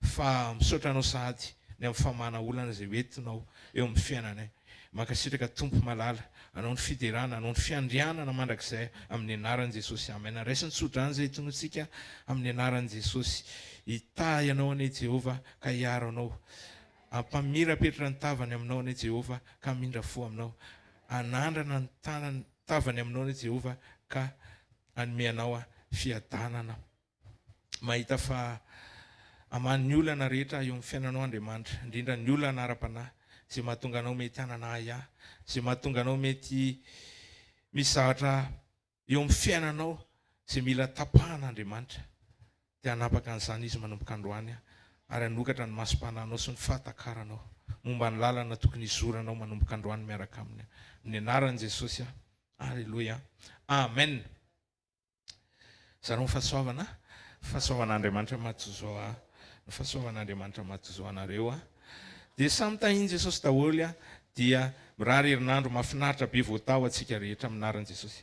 fa misaotra anao sahady ny amin'ny famahana olana zay hoentinao eo amin'ny fiainanay. Mankasitraka Tompo malala, anao ny fiderana, anao ny fiandrianana mandrakizay amin'ny anaran'i Jesosy. Amen. Raisiny sodrany zay tonontsika amin'ny anaran'i Jesosy. Hitahy anao anie Jehova ka hiaro anao. Ampamirapetra ny tavany aminao anie Jehova ka mindra fo aminao. Anandrana ny tavany aminao anie Jehova ka hanome anao fiadanana. Mahita fa aman'ny olana rehetra eo amin'ny fiainanao Andriamanitra, indrindra ny olana ara-panahy, izay mahatonga anao mety hananahy ahy, izay mahatonga anao mety misy zavatra eo amin'ny fiainanao izay mila tapahan'Andriamanitra, dia hanapaka an'izany izy manomboka androany, ary hanokatra ny masom-panahinao sy ny fahatakaranao momba ny lalana tokony hizoranao manomboka androany miaraka aminy. Amin'ny anaran'i Jesosy, aleloia, amen. Zareo ny fahasoavan'Andriamanitra matozo ny fahasoavan'Andriamanitra matozo anareo. Dia samy tahian Jesosy daholo dia mirary herinandro mahafinaritra be voatao antsika rehetra amin'ny anaran'i Jesosy.